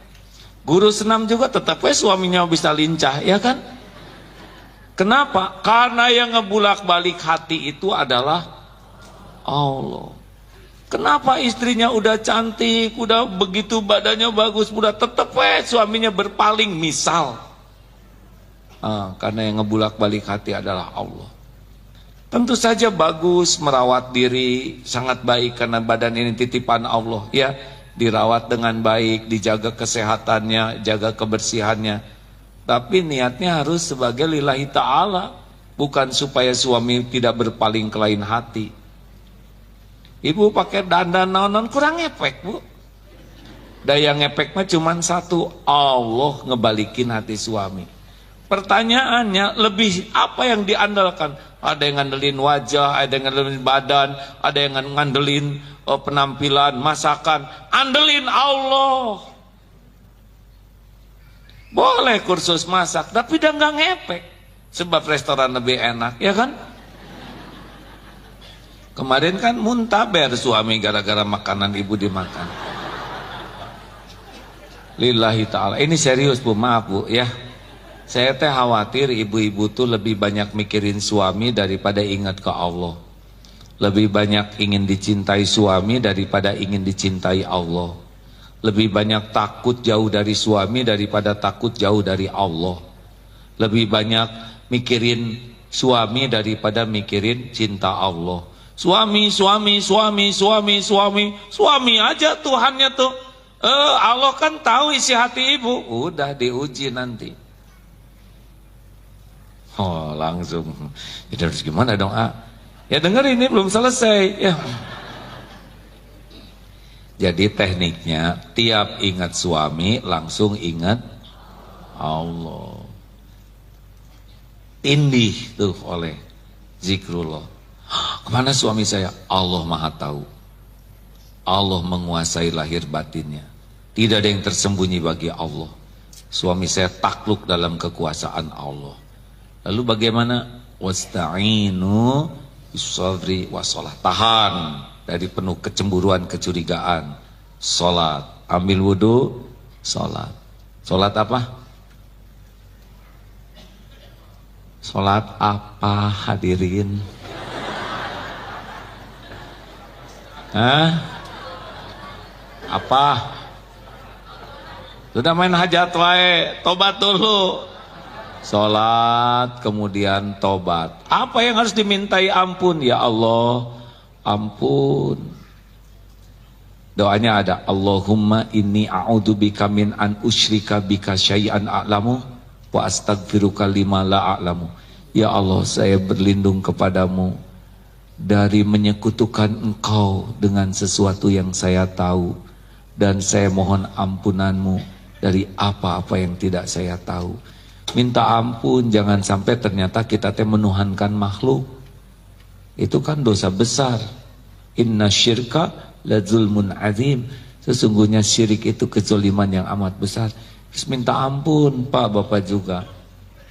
Guru senam juga tetap suaminya bisa lincah, ya kan? Kenapa? Karena yang ngebulak-balik hati itu adalah Allah. Kenapa istrinya udah cantik, udah begitu badannya bagus, udah tetep suaminya berpaling, misal. Karena yang ngebulak-balik hati adalah Allah. Tentu saja bagus merawat diri, sangat baik karena badan ini titipan Allah, ya. Dirawat dengan baik, dijaga kesehatannya, jaga kebersihannya. Tapi niatnya harus sebagai lillahi ta'ala, bukan supaya suami tidak berpaling ke lain hati. Ibu pakai dandan naonan kurang ngepek Bu. Daya ngepek mah cuman satu, Allah ngebalikin hati suami. Pertanyaannya, lebih apa yang diandalkan? Ada yang ngandelin wajah, ada yang ngandelin badan, ada yang ngandelin penampilan, masakan. Andelin Allah. Boleh kursus masak, tapi udah nggak ngepek. Sebab restoran lebih enak, ya kan? Kemarin kan muntaber suami gara-gara makanan ibu dimakan. Lillahi ta'ala. Ini serius Bu, maaf Bu ya. Saya teh khawatir ibu-ibu tuh lebih banyak mikirin suami daripada ingat ke Allah. Lebih banyak ingin dicintai suami daripada ingin dicintai Allah. Lebih banyak takut jauh dari suami daripada takut jauh dari Allah. Lebih banyak mikirin suami daripada mikirin cinta Allah. Suami aja Tuhannya tuh. Allah kan tahu isi hati ibu. Udah diuji nanti. Oh langsung. Jadi harus gimana dong Ya denger ini belum selesai ya. Jadi tekniknya tiap ingat suami langsung ingat Allah. Tindih tuh oleh zikrullah. Kemana suami saya? Allah Maha Tahu. Allah menguasai lahir batinnya. Tidak ada yang tersembunyi bagi Allah. Suami saya takluk dalam kekuasaan Allah. Lalu bagaimana? Wasta'inu bisabri wassalah. Tahan dari penuh kecemburuan, kecurigaan. Salat, ambil wudu, salat. Salat apa? Salat apa hadirin? Apa? Sudah main hajat wae, tobat dulu. Salat, kemudian tobat. Apa yang harus dimintai ampun? Ya Allah, ampun. Doanya ada, Allahumma inni a'udzubika min an usyrika bika syai'an a'lamu wa astaghfiruka lima la a'lamu. Ya Allah, saya berlindung kepadamu dari menyekutukan Engkau dengan sesuatu yang saya tahu, dan saya mohon ampunanmu dari apa-apa yang tidak saya tahu. Minta ampun, jangan sampai ternyata kita menuhankan makhluk. Itu kan dosa besar. Inna syirka la zulmun azim. Sesungguhnya syirik itu kezaliman yang amat besar. Terus minta ampun Pak, Bapak juga.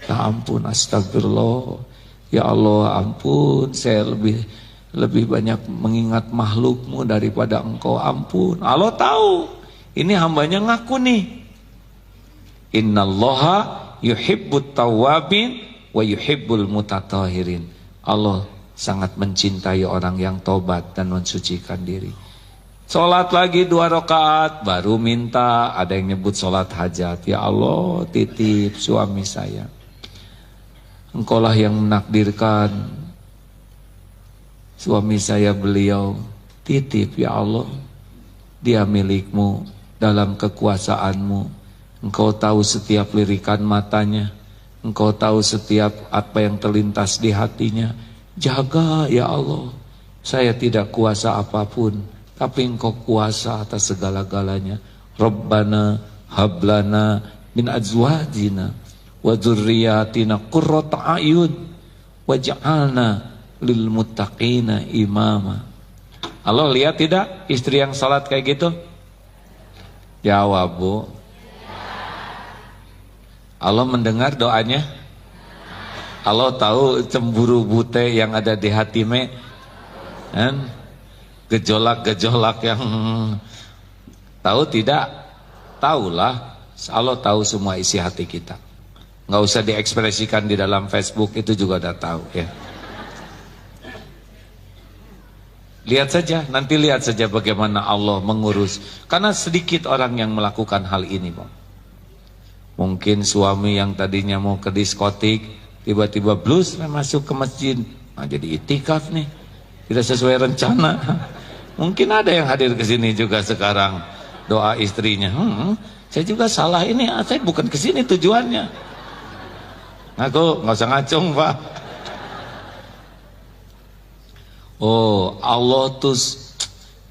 Minta ampun, astagfirullah. Ya Allah, ampun, saya lebih banyak mengingat makhlukmu daripada Engkau. Ampun. Allah tahu. Ini hambanya ngaku nih. Innallaha yuhibbut tawwabin wa yuhibbul mutatahhirin. Allah sangat mencintai orang yang tobat dan mensucikan diri. Salat lagi 2 rakaat baru minta, ada yang nyebut salat hajat. Ya Allah, titip suami saya. Engkaulah yang menakdirkan suami saya, beliau titip ya Allah. Dia milikmu dalam kekuasaanmu. Engkau tahu setiap lirikan matanya. Engkau tahu setiap apa yang terlintas di hatinya. Jaga ya Allah. Saya tidak kuasa apapun, tapi Engkau kuasa atas segala-galanya. Rabbana hablana min azwajina wa dzurriyyatina qurrata a'yun waj'alna lil muttaqina imama. Allah lihat tidak istri yang salat kayak gitu? Jawab Bu. Allah mendengar doanya. Allah tahu cemburu bute yang ada di hati me, kan? Gejolak-gejolak yang tahu tidak? Tahulah. Allah tahu semua isi hati kita. Nggak usah diekspresikan di dalam Facebook, itu juga udah tahu ya. Lihat saja, nanti lihat saja bagaimana Allah mengurus. Karena sedikit orang yang melakukan hal ini Bang. Mungkin suami yang tadinya mau ke diskotik, tiba-tiba blues masuk ke masjid. Nah, jadi itikaf nih, tidak sesuai rencana. Mungkin ada yang hadir ke sini juga sekarang. Doa istrinya, saya juga salah ini, saya bukan ke sini tujuannya. Aku nggak usah ngacung Pak. Oh, Allah tuh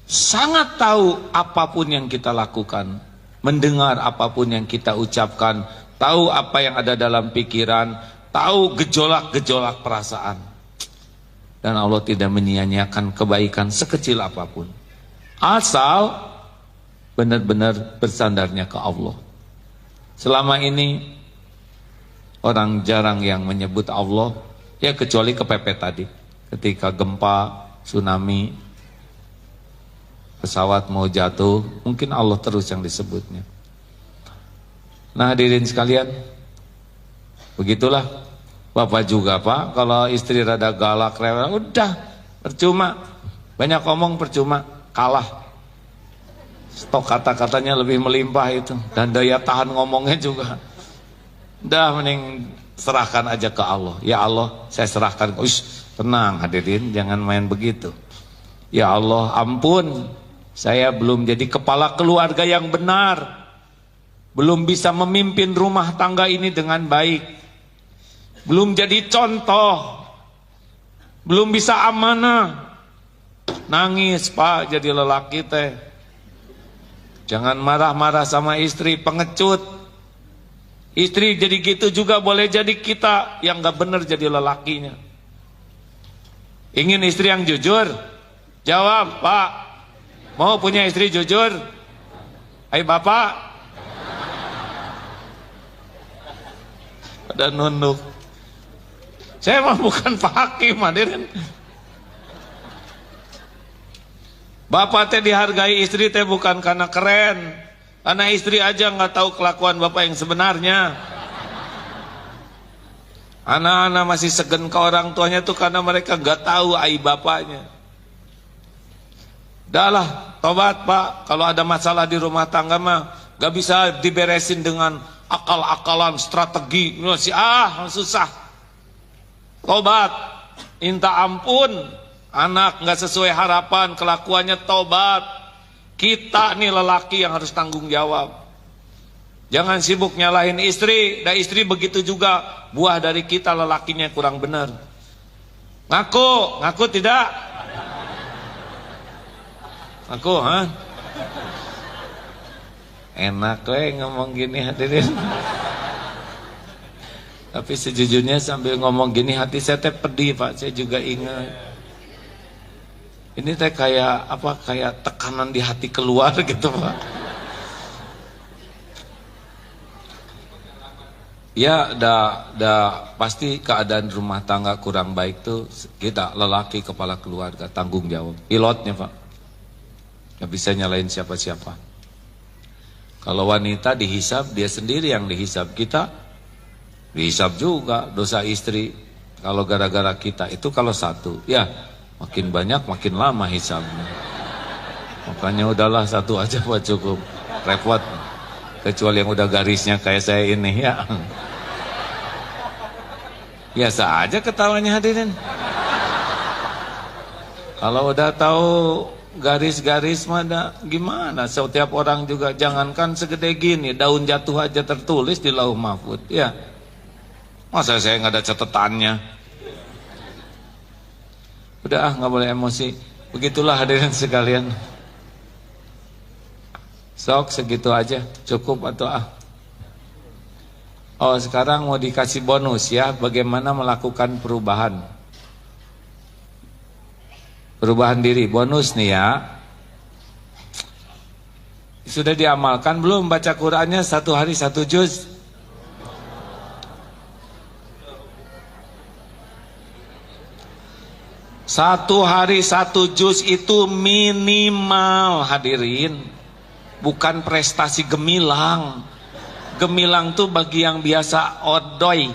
sangat tahu apapun yang kita lakukan, mendengar apapun yang kita ucapkan, tahu apa yang ada dalam pikiran, tahu gejolak-gejolak perasaan. Dan Allah tidak menyia-nyiakan kebaikan sekecil apapun. Asal benar-benar bersandarnya ke Allah. Selama ini orang jarang yang menyebut Allah, ya kecuali kepepet tadi. Ketika gempa, tsunami, pesawat mau jatuh, mungkin Allah terus yang disebutnya. Nah hadirin sekalian, begitulah. Bapak juga Pak, kalau istri rada galak, rewel, udah percuma, banyak ngomong percuma, kalah. Stok kata-katanya lebih melimpah itu, dan daya tahan ngomongnya juga. Udah mending serahkan aja ke Allah. Ya Allah, saya serahkan. Uish, tenang hadirin, jangan main begitu. Ya Allah, ampun, saya belum jadi kepala keluarga yang benar, belum bisa memimpin rumah tangga ini dengan baik, belum jadi contoh, belum bisa amanah. Nangis Pak jadi lelaki teh. Jangan marah-marah sama istri, pengecut. Istri jadi gitu juga boleh jadi kita yang gak bener jadi lelakinya. Ingin istri yang jujur? Jawab Pak. Mau punya istri jujur? Hai Bapak. Pada nunduk. Saya mah bukan Pak Hakim hadirin. Bapak teh dihargai istri teh bukan karena keren, karena istri aja nggak tahu kelakuan bapak yang sebenarnya. Anak-anak masih segen ke orang tuanya tuh karena mereka nggak tahu aib bapaknya. Dahlah, tobat Pak. Kalau ada masalah di rumah tangga mah nggak bisa diberesin dengan akal-akalan strategi. Susah. Tobat, minta ampun. Anak nggak sesuai harapan, kelakuannya tobat. Kita nih lelaki yang harus tanggung jawab. Jangan sibuk nyalahin istri, dan istri begitu juga. Buah dari kita lelakinya kurang benar. Ngaku tidak? Ngaku, ha? Enak ngomong gini hadirin. Tapi sejujurnya sambil ngomong gini hati saya teh pedih Pak, saya juga ingat. Ini teh kayak apa? Kayak tekanan di hati keluar gitu Pak. Ya, pasti keadaan rumah tangga kurang baik tuh kita lelaki kepala keluarga tanggung jawab. Pilotnya Pak. Gak bisa nyalain siapa-siapa. Kalau wanita dihisab dia sendiri yang dihisab, kita dihisab juga dosa istri. Kalau gara-gara kita itu kalau satu, ya makin banyak makin lama hisabnya. Makanya udahlah satu aja Pak cukup, repot. Kecuali yang udah garisnya kayak saya ini ya. Biasa aja ketawanya hadirin. Kalau udah tahu garis-garis mana gimana? Setiap orang juga jangankan segede gini, daun jatuh aja tertulis di Lauh Mahfuz ya. Masa saya nggak ada catatannya? Udah nggak boleh emosi. Begitulah hadirin sekalian. Sok segitu aja cukup atau Oh sekarang mau dikasih bonus ya, bagaimana melakukan perubahan diri, bonus nih ya. Sudah diamalkan belum baca Qur'annya 1 hari 1 juz? Satu hari 1 juz itu minimal hadirin. Bukan prestasi gemilang. Gemilang tuh bagi yang biasa odoy.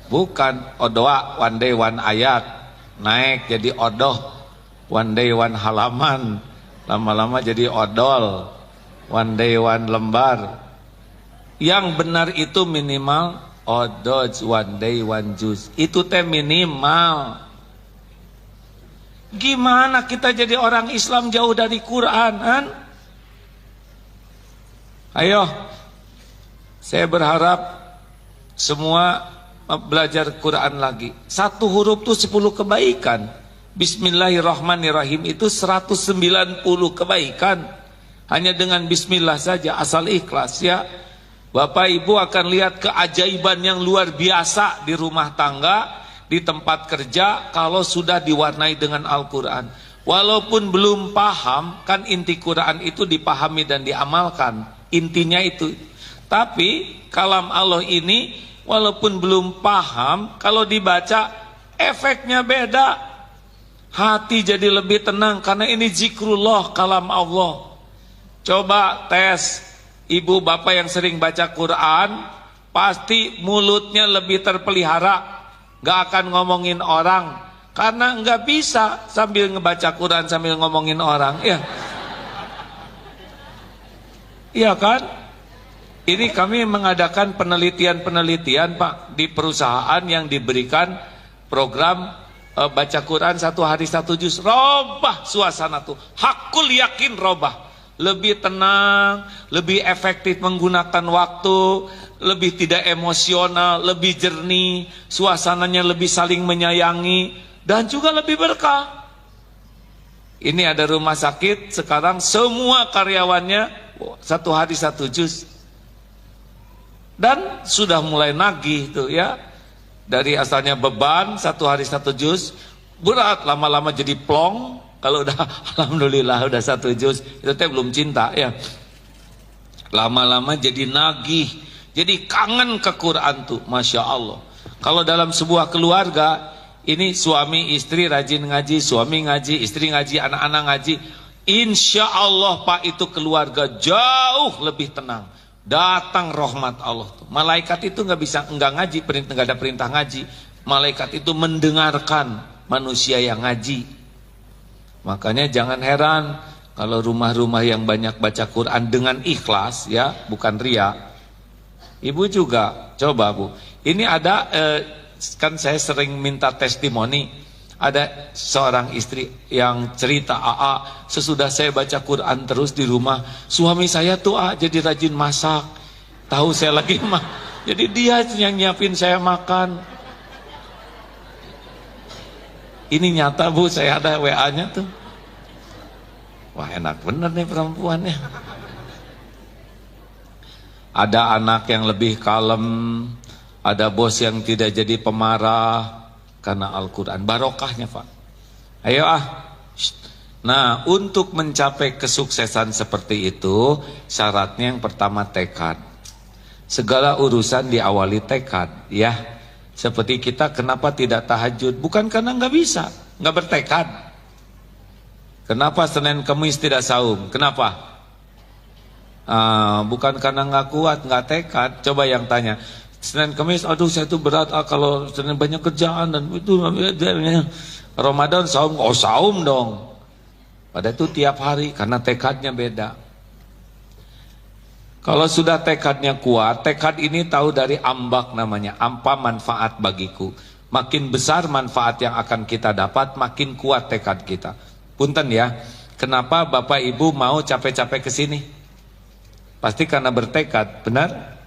Bukan odoa, one day one ayat. Naik jadi odoh, one day one halaman. Lama-lama jadi odol, one day one lembar. Yang benar itu minimal odoj, one day one juz. Itu teh minimal. Gimana kita jadi orang Islam jauh dari Quran kan? Ayo, saya berharap semua belajar Quran lagi. 1 huruf tuh 10 kebaikan. Bismillahirrahmanirrahim itu 190 kebaikan. Hanya dengan bismillah saja, asal ikhlas ya. Bapak Ibu akan lihat keajaiban yang luar biasa di rumah tangga, di tempat kerja kalau sudah diwarnai dengan Al-Quran. Walaupun belum paham, kan inti Quran itu dipahami dan diamalkan. Intinya itu. Tapi kalam Allah ini walaupun belum paham, kalau dibaca efeknya beda. Hati jadi lebih tenang karena ini zikrullah, kalam Allah. Coba tes ibu bapak yang sering baca Quran, pasti mulutnya lebih terpelihara, gak akan ngomongin orang, karena nggak bisa sambil ngebaca Quran sambil ngomongin orang, ya. Iya kan? Ini kami mengadakan penelitian-penelitian Pak di perusahaan yang diberikan program baca Quran 1 hari 1 juz. Robah suasana tuh, hakul yakin robah. Lebih tenang, lebih efektif menggunakan waktu, lebih tidak emosional, lebih jernih, suasananya lebih saling menyayangi, dan juga lebih berkah. Ini ada rumah sakit sekarang semua karyawannya 1 hari 1 juz. Dan sudah mulai nagih tuh ya. Dari asalnya beban 1 hari 1 juz, berat, lama-lama jadi plong. Kalau udah alhamdulillah udah 1 juz, itu teh belum cinta ya. Lama-lama jadi nagih, jadi kangen ke Quran tuh, Masya Allah. Kalau dalam sebuah keluarga, ini suami istri rajin ngaji, suami ngaji, istri ngaji, anak-anak ngaji, insya Allah Pak, itu keluarga jauh lebih tenang. Datang rahmat Allah tuh. Malaikat itu nggak ngaji, nggak ada perintah ngaji. Malaikat itu mendengarkan manusia yang ngaji. Makanya jangan heran kalau rumah-rumah yang banyak baca Quran dengan ikhlas ya, bukan ria. Ibu juga coba Bu. Ini ada kan saya sering minta testimoni. Ada seorang istri yang cerita, sesudah saya baca Quran terus di rumah, suami saya tuh jadi rajin masak. Tahu saya lagi jadi dia yang nyiapin saya makan. Ini nyata Bu, saya ada WA-nya tuh. Wah enak bener nih perempuannya. Ada anak yang lebih kalem, ada bos yang tidak jadi pemarah karena Al-Quran. Barokahnya Pak. Ayo Nah untuk mencapai kesuksesan seperti itu, syaratnya yang pertama tekad. Segala urusan diawali tekad ya. Seperti kita kenapa tidak tahajud? Bukan karena nggak bisa, nggak bertekad. Kenapa Senin Kemis tidak saum? Kenapa? Bukan karena nggak kuat, nggak tekad. Coba yang tanya, Senin Kemis, aduh saya itu berat kalau Senin banyak kerjaan dan itu. Ramadan saum, saum dong. Pada itu tiap hari karena tekadnya beda. Kalau sudah tekadnya kuat, tekad ini tahu dari ambak namanya, apa manfaat bagiku. Makin besar manfaat yang akan kita dapat, makin kuat tekad kita. Punten ya, kenapa Bapak Ibu mau capek-capek ke sini? Pasti karena bertekad, benar?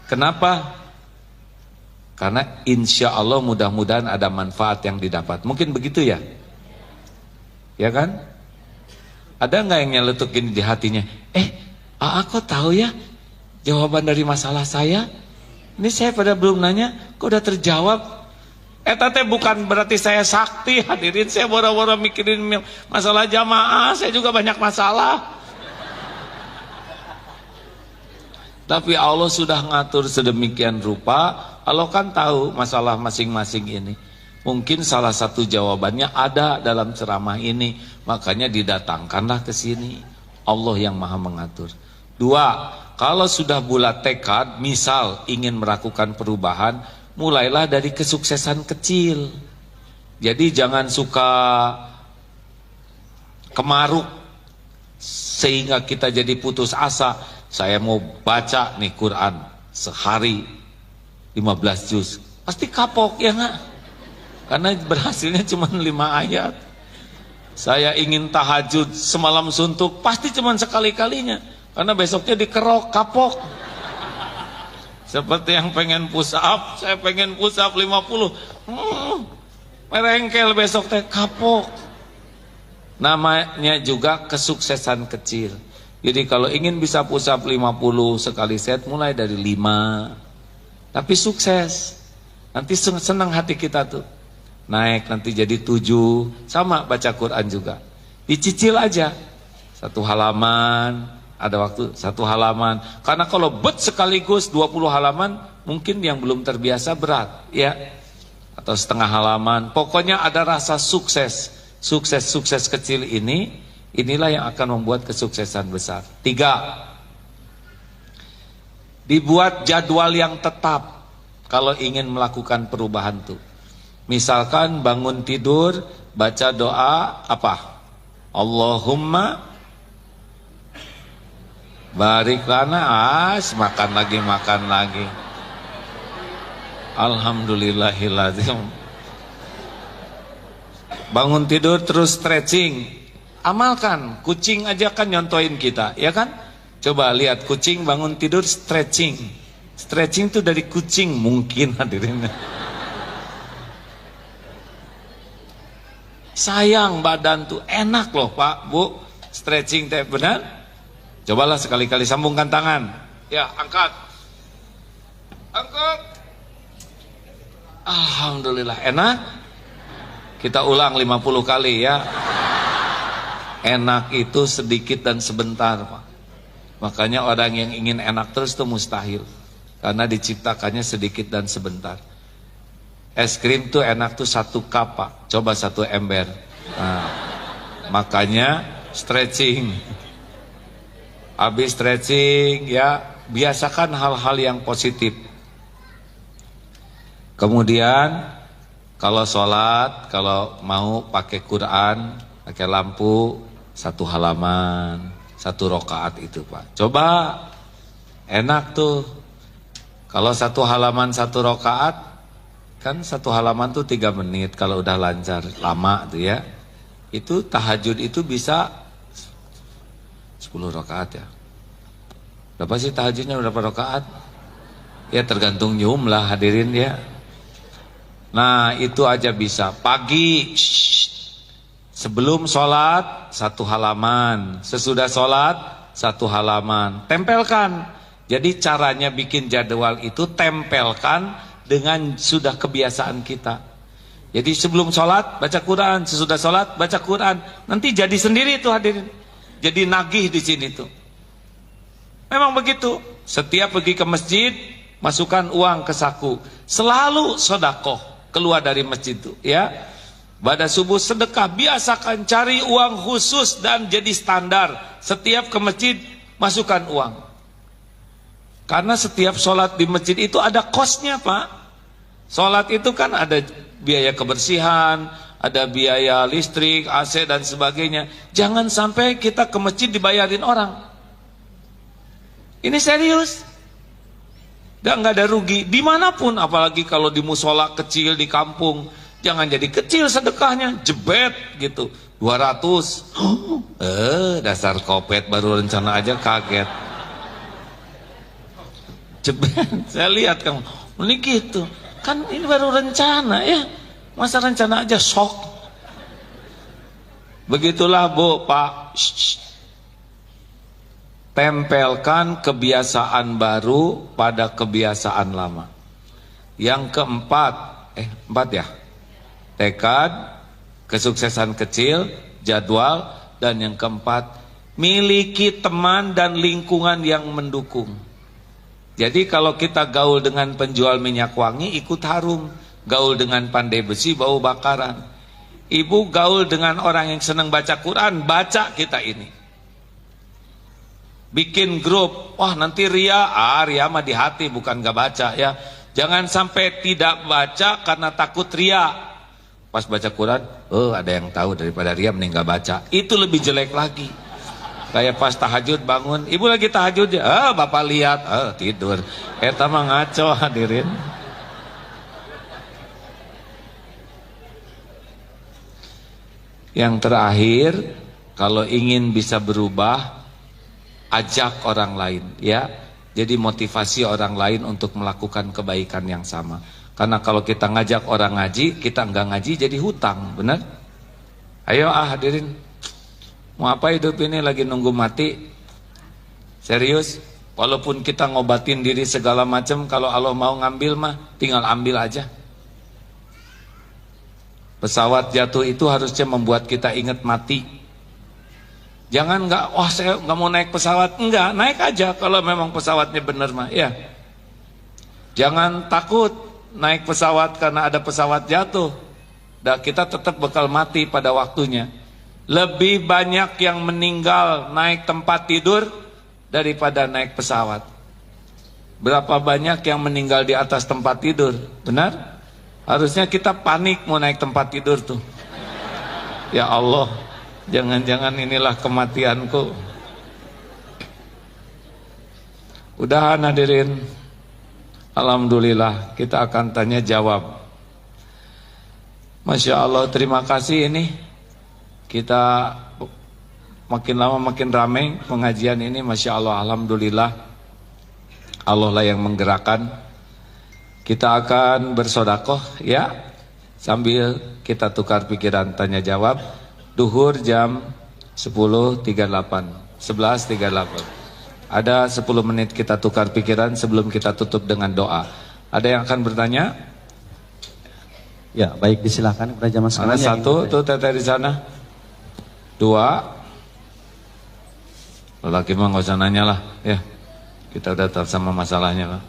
Kenapa? Karena insya Allah mudah-mudahan ada manfaat yang didapat. Mungkin begitu ya? Ya kan? Ada nggak yang nyeletukin di hatinya? Kok tahu ya jawaban dari masalah saya? Ini saya pada belum nanya, kok udah terjawab? Teh bukan berarti saya sakti, hadirin. Saya boro-boro mikirin masalah jamaah, saya juga banyak masalah. Tapi Allah sudah ngatur sedemikian rupa. Allah kan tahu masalah masing-masing ini. Mungkin salah satu jawabannya ada dalam ceramah ini, makanya didatangkanlah ke sini. Allah yang maha mengatur. 2, kalau sudah bulat tekad, misal ingin melakukan perubahan, mulailah dari kesuksesan kecil. Jadi jangan suka kemaruk sehingga kita jadi putus asa. Saya mau baca nih Quran sehari 15 juz, pasti kapok ya nggak? Karena berhasilnya cuma 5 ayat. Saya ingin tahajud semalam suntuk, pasti cuma sekali-kalinya, karena besoknya dikerok, kapok. Seperti yang pengen push up, saya pengen push up 50, merengkel besok teh, kapok. Namanya juga kesuksesan kecil. Jadi kalau ingin bisa push up 50 sekali set, mulai dari 5. Tapi sukses. Nanti senang hati kita tuh. Naik nanti jadi 7. Sama baca Quran juga. Dicicil aja. 1 halaman, ada waktu 1 halaman. Karena kalau sekaligus 20 halaman, mungkin yang belum terbiasa berat, ya. atau setengah halaman. Pokoknya ada rasa sukses. Sukses kecil inilah yang akan membuat kesuksesan besar. 3, dibuat jadwal yang tetap kalau ingin melakukan perubahan tuh. Misalkan bangun tidur, baca doa apa? Allahumma barik lana, makan lagi. Alhamdulillahiladzim. Bangun tidur terus stretching. Amalkan, kucing aja kan nyontoin kita, ya kan? Coba lihat kucing bangun tidur stretching. Stretching itu dari kucing mungkin hadirin. Sayang badan tuh enak loh Pak, Bu. Stretching teh benar? Cobalah sekali-kali sambungkan tangan. Ya, angkat. Alhamdulillah, enak. Kita ulang 50 kali ya. Enak itu sedikit dan sebentar Pak. Makanya orang yang ingin enak terus itu mustahil. Karena diciptakannya sedikit dan sebentar. Es krim tuh enak tuh 1 cup Pak. Coba 1 ember. Nah, makanya stretching. Habis stretching ya, biasakan hal-hal yang positif. Kemudian kalau sholat, kalau mau pakai Quran, pakai lampu, 1 halaman, 1 rakaat itu Pak. Coba, enak tuh. Kalau 1 halaman 1 rakaat, kan 1 halaman tuh 3 menit kalau udah lancar, lama tuh ya. Itu tahajud itu bisa 10 rakaat ya. Berapa sih tahajudnya, berapa rakaat? Ya tergantung jumlah hadirin ya. Nah itu aja bisa. Pagi sebelum sholat 1 halaman, sesudah sholat 1 halaman. Tempelkan. Jadi caranya bikin jadwal itu tempelkan dengan sudah kebiasaan kita. Jadi sebelum sholat baca Quran, sesudah sholat baca Quran. Nanti jadi sendiri itu hadirin. Jadi nagih di sini tuh. Memang begitu. Setiap pergi ke masjid masukkan uang ke saku. Selalu sedekah keluar dari masjid itu ya. Pada subuh sedekah, biasakan cari uang khusus dan jadi standar. Setiap ke masjid masukkan uang. Karena setiap sholat di masjid itu ada kosnya Pak. Sholat itu kan ada biaya kebersihan, ada biaya listrik, AC dan sebagainya. Jangan sampai kita ke masjid dibayarin orang. Ini serius. Nggak ada rugi dimanapun, apalagi kalau di musola kecil di kampung. Jangan jadi kecil sedekahnya, jebet gitu 200. Dasar kopet, baru rencana aja kaget. Jebet. Saya lihat kamu ini gitu kan, ini baru rencana ya, masa rencana aja sok. Begitulah Bu Pak. Tempelkan kebiasaan baru pada kebiasaan lama. Yang keempat, 4 ya. Tekad, kesuksesan kecil, jadwal, dan yang keempat, miliki teman dan lingkungan yang mendukung. Jadi kalau kita gaul dengan penjual minyak wangi, ikut harum. Gaul dengan pandai besi, bau bakaran. Ibu gaul dengan orang yang senang baca Quran, baca kita ini. Bikin grup, wah nanti ria mah di hati bukan gak baca ya. Jangan sampai tidak baca karena takut ria. Pas baca Quran, ada yang tahu, daripada ria mending gak baca. Itu lebih jelek lagi. Kayak pas tahajud bangun, ibu lagi tahajud ya, bapak lihat, tidur. Eta mah ngaco hadirin. Yang terakhir, kalau ingin bisa berubah, ajak orang lain ya. Jadi motivasi orang lain untuk melakukan kebaikan yang sama. Karena kalau kita ngajak orang ngaji, kita enggak ngaji jadi hutang, benar? Ayo hadirin. Mau apa hidup ini, lagi nunggu mati? Serius? Walaupun kita ngobatin diri segala macam, kalau Allah mau ngambil mah tinggal ambil aja. Pesawat jatuh itu harusnya membuat kita ingat mati. Jangan saya nggak mau naik pesawat. Enggak, naik aja kalau memang pesawatnya benar mah ya. Jangan takut naik pesawat karena ada pesawat jatuh, dan kita tetap bakal mati pada waktunya. Lebih banyak yang meninggal naik tempat tidur daripada naik pesawat. Berapa banyak yang meninggal di atas tempat tidur? Benar? Harusnya kita panik mau naik tempat tidur tuh. Ya Allah, jangan-jangan inilah kematianku. Udahan hadirin. Alhamdulillah, kita akan tanya jawab. Masya Allah, terima kasih ini. Kita makin lama makin ramai pengajian ini, Masya Allah, Alhamdulillah. Allah lah yang menggerakkan. Kita akan bersodakoh ya, sambil kita tukar pikiran tanya jawab. Duhur jam 10.38, 11.38. Ada 10 menit kita tukar pikiran sebelum kita tutup dengan doa. Ada yang akan bertanya? Ya, baik, disilakan kepada jamaah sekalian. Ada satu tuh teteh di sana. Dua. Lelaki mah nggak usah nanya lah, ya. Kita udah tahu sama masalahnya lah.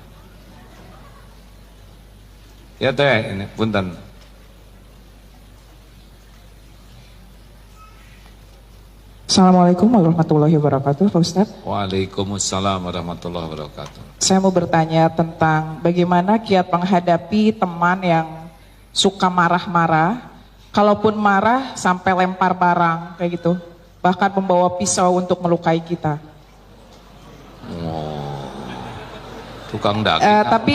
Ya teh, ini punten. Assalamualaikum warahmatullahi wabarakatuh, Pak Ustadz. Waalaikumsalam warahmatullahi wabarakatuh. Saya mau bertanya tentang bagaimana kiat menghadapi teman yang suka marah-marah. Kalaupun marah sampai lempar barang kayak gitu, bahkan membawa pisau untuk melukai kita. Oh, tukang daging. Tapi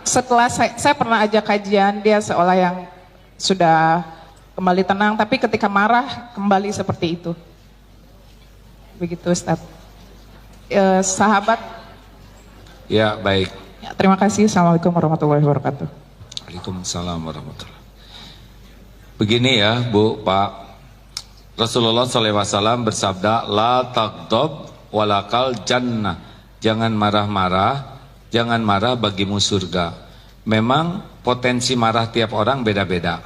setelah saya pernah ajak kajian, dia seolah yang sudah kembali tenang, tapi ketika marah kembali seperti itu. Begitu Ustadz. Sahabat. Ya, baik. Ya, terima kasih. Assalamualaikum warahmatullahi wabarakatuh. Waalaikumsalam warahmatullahi. Begini ya, Bu, Pak. Rasulullah SAW bersabda, la tagdob walakal jannah. Jangan marah-marah, jangan marah bagimu surga. Memang potensi marah tiap orang beda-beda.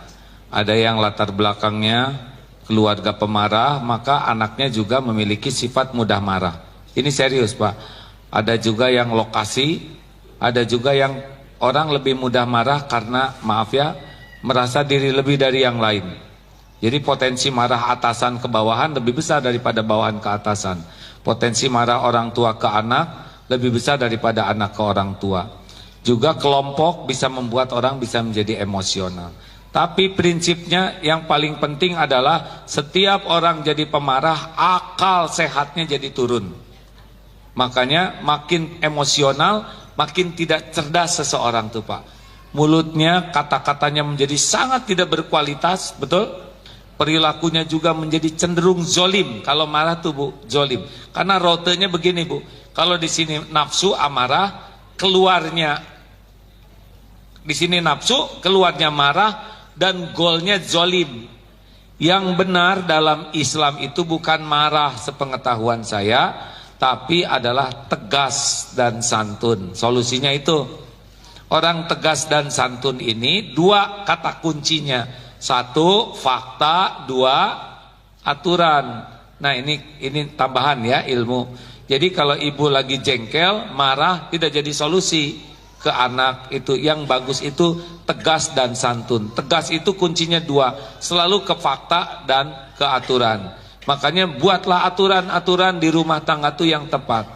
Ada yang latar belakangnya keluarga pemarah, maka anaknya juga memiliki sifat mudah marah. Ini serius, Pak. Ada juga yang lokasi, ada juga yang orang lebih mudah marah karena, maaf ya, merasa diri lebih dari yang lain. Jadi potensi marah atasan ke bawahan lebih besar daripada bawahan ke atasan. Potensi marah orang tua ke anak lebih besar daripada anak ke orang tua. Juga kelompok bisa membuat orang bisa menjadi emosional. Tapi prinsipnya yang paling penting adalah setiap orang jadi pemarah, akal sehatnya jadi turun. Makanya makin emosional, makin tidak cerdas seseorang tuh Pak. Mulutnya, kata-katanya menjadi sangat tidak berkualitas, betul? Perilakunya juga menjadi cenderung zolim. Kalau marah tuh Bu, zolim. Karena rotenya begini Bu, kalau di sini nafsu amarah, keluarnya di sini nafsu, keluarnya marah, dan golnya zolim. Yang benar dalam Islam itu bukan marah sepengetahuan saya, tapi adalah tegas dan santun. Solusinya itu, orang tegas dan santun ini dua kata kuncinya. Satu, fakta. Dua, aturan. Nah ini tambahan ya ilmu. Jadi kalau ibu lagi jengkel, marah, tidak jadi solusi ke anak itu. Yang bagus itu tegas dan santun. Tegas itu kuncinya dua, selalu ke fakta dan ke aturan. Makanya buatlah aturan-aturan di rumah tangga itu yang tepat,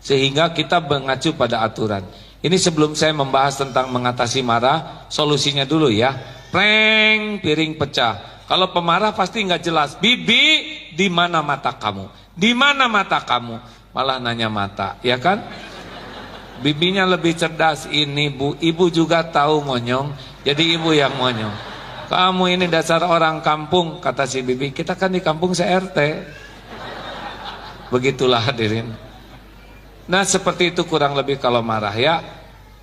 sehingga kita mengacu pada aturan. Ini sebelum saya membahas tentang mengatasi marah, solusinya dulu ya. Prank, piring pecah. Kalau pemarah pasti nggak jelas. Bibi, di mana mata kamu? Di mana mata kamu? Malah nanya mata, ya kan? Bibinya lebih cerdas ini Bu. Ibu juga tahu ngonyong, jadi ibu yang ngonyong. Kamu ini dasar orang kampung, kata si bibi. Kita kan di kampung se-RT. Begitulah hadirin. Nah seperti itu kurang lebih kalau marah ya.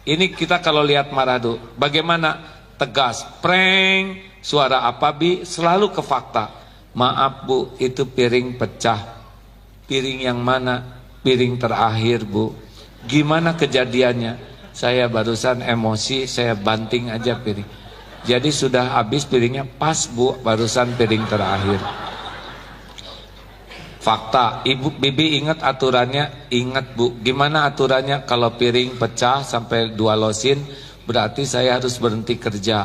Ini kita kalau lihat marah dulu, bagaimana? Tegas, prank, suara apa Bi? Selalu ke fakta. Maaf Bu, itu piring pecah. Piring yang mana? Piring terakhir Bu. Gimana kejadiannya? Saya barusan emosi, saya banting aja piring. Jadi sudah habis piringnya, pas Bu, barusan piring terakhir. Fakta, ibu bibi ingat aturannya? Ingat Bu. Gimana aturannya kalau piring pecah sampai 2 losin? berarti saya harus berhenti kerja.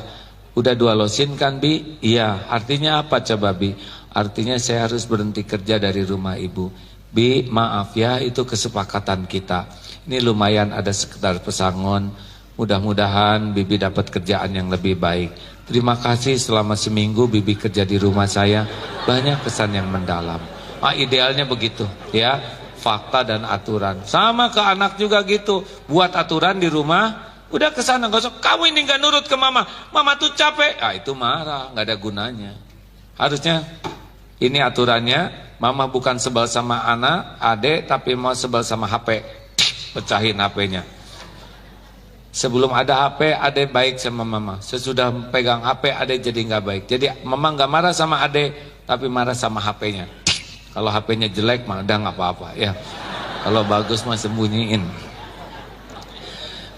Udah 2 losin kan Bi? Iya, artinya apa coba Bi? Artinya saya harus berhenti kerja dari rumah ibu. Bi, maaf ya, itu kesepakatan kita. Ini lumayan ada sekedar pesangon. Mudah-mudahan Bibi dapat kerjaan yang lebih baik. Terima kasih selama seminggu Bibi kerja di rumah saya. Banyak kesan yang mendalam. Idealnya begitu ya. Fakta dan aturan. Sama ke anak juga gitu. Buat aturan di rumah. Udah kesana gak usah. Kamu ini gak nurut ke mama. Mama tuh capek. Itu marah. Gak ada gunanya. Harusnya ini aturannya. Mama bukan sebel sama anak, adek, tapi mau sebel sama HP. Pecahin HP-nya. Sebelum ada HP, adek baik sama mama. Sesudah pegang HP, adek jadi nggak baik. Jadi mama nggak marah sama adek, tapi marah sama HP-nya. Kalau HP-nya jelek, mah udah nggak apa-apa ya. Kalau bagus mah sembunyiin.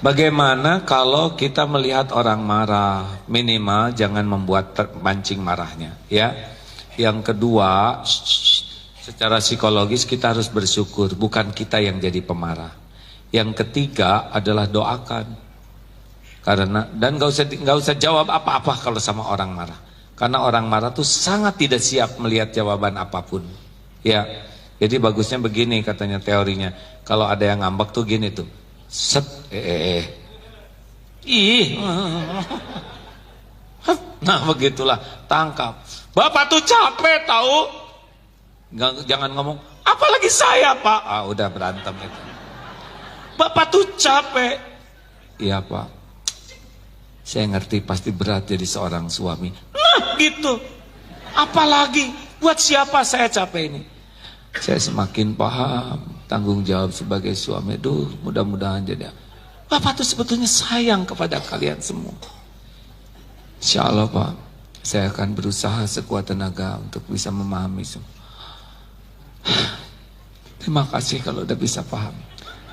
Bagaimana kalau kita melihat orang marah? Minimal jangan membuat mancing marahnya, ya. Yang kedua, secara psikologis kita harus bersyukur, bukan kita yang jadi pemarah. Yang ketiga adalah doakan. Karena dan nggak usah jawab apa-apa kalau sama orang marah. Karena orang marah tuh sangat tidak siap melihat jawaban apapun. Ya. Jadi bagusnya begini katanya teorinya. Kalau ada yang ngambek tuh gini tuh. Set ih. Nah, begitulah, tangkap. Bapak tuh capek tahu. Jangan ngomong, apalagi saya, Pak. Udah berantem itu. Bapak tuh capek. Iya, Pak. Saya ngerti pasti berat jadi seorang suami. Nah gitu. Apalagi buat siapa saya capek ini. Saya semakin paham tanggung jawab sebagai suami. Duh, mudah-mudahan jadi. Bapak tuh sebetulnya sayang kepada kalian semua. Insya Allah Pak, saya akan berusaha sekuat tenaga untuk bisa memahami semua. Terima kasih kalau udah bisa paham.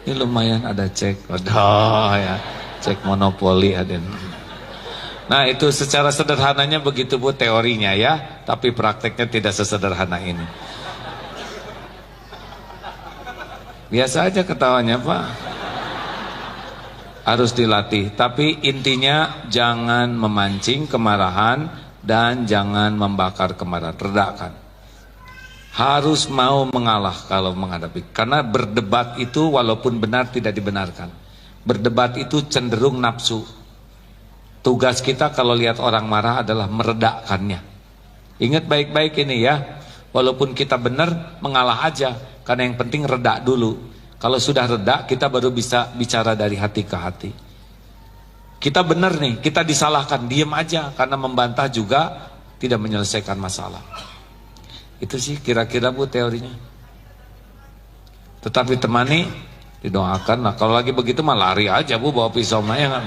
Ini lumayan ada cek. Aduh ya, cek monopoli ada. Nah itu secara sederhananya begitu Bu teorinya ya. Tapi prakteknya tidak sesederhana ini. Biasa aja ketawanya Pak. Harus dilatih. Tapi intinya jangan memancing kemarahan. Dan jangan membakar kemarahan. Redakan. Harus mau mengalah kalau menghadapi. Karena berdebat itu walaupun benar tidak dibenarkan. Berdebat itu cenderung nafsu. Tugas kita kalau lihat orang marah adalah meredakannya. Ingat baik-baik ini ya. Walaupun kita benar, mengalah aja. Karena yang penting reda dulu. Kalau sudah reda, kita baru bisa bicara dari hati ke hati. Kita benar nih, kita disalahkan, diem aja. Karena membantah juga tidak menyelesaikan masalah. Itu sih kira-kira Bu teorinya. Tetapi temani, didoakan. Nah kalau lagi begitu mah lari aja Bu, bawa pisau mah ya kan.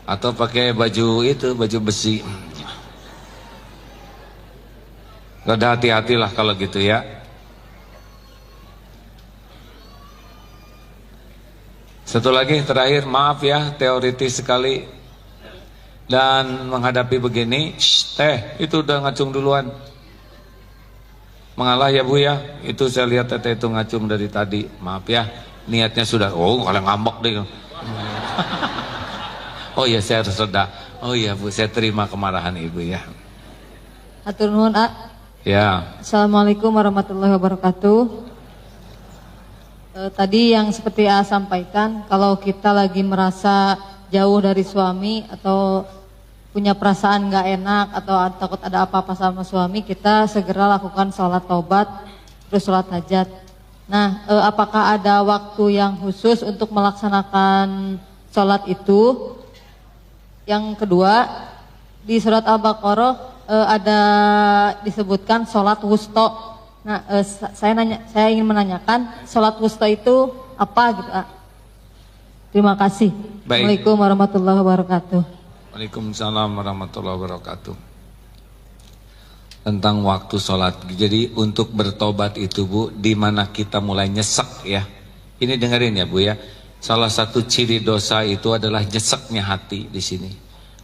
Atau pakai baju itu, baju besi. Rada hati-hatilah kalau gitu ya. Satu lagi terakhir, maaf ya teoritis sekali. Dan menghadapi begini, teh itu udah ngacung duluan. Mengalah ya Bu ya. Itu saya lihat teteh itu ngacung dari tadi. Maaf ya, niatnya sudah, kalau ngambek deh. Oh ya saya harus reda. Oh iya Bu, saya terima kemarahan Ibu ya. Hatur nuhun, Ya. Assalamualaikum warahmatullahi wabarakatuh. Tadi yang seperti A sampaikan, kalau kita lagi merasa jauh dari suami atau punya perasaan gak enak atau takut ada apa-apa sama suami, kita segera lakukan sholat taubat, terus sholat hajat. Nah, apakah ada waktu yang khusus untuk melaksanakan sholat itu? Yang kedua, di surat Al-Baqarah ada disebutkan sholat wusto. Nah, saya ingin menanyakan sholat wusto itu apa gitu, Terima kasih. Baik. Assalamualaikum warahmatullahi wabarakatuh. Waalaikumsalam warahmatullahi wabarakatuh. Tentang waktu sholat. Jadi untuk bertobat itu Bu, di mana kita mulai nyesek ya. Ini dengerin ya Bu ya. Salah satu ciri dosa itu adalah nyeseknya hati di sini.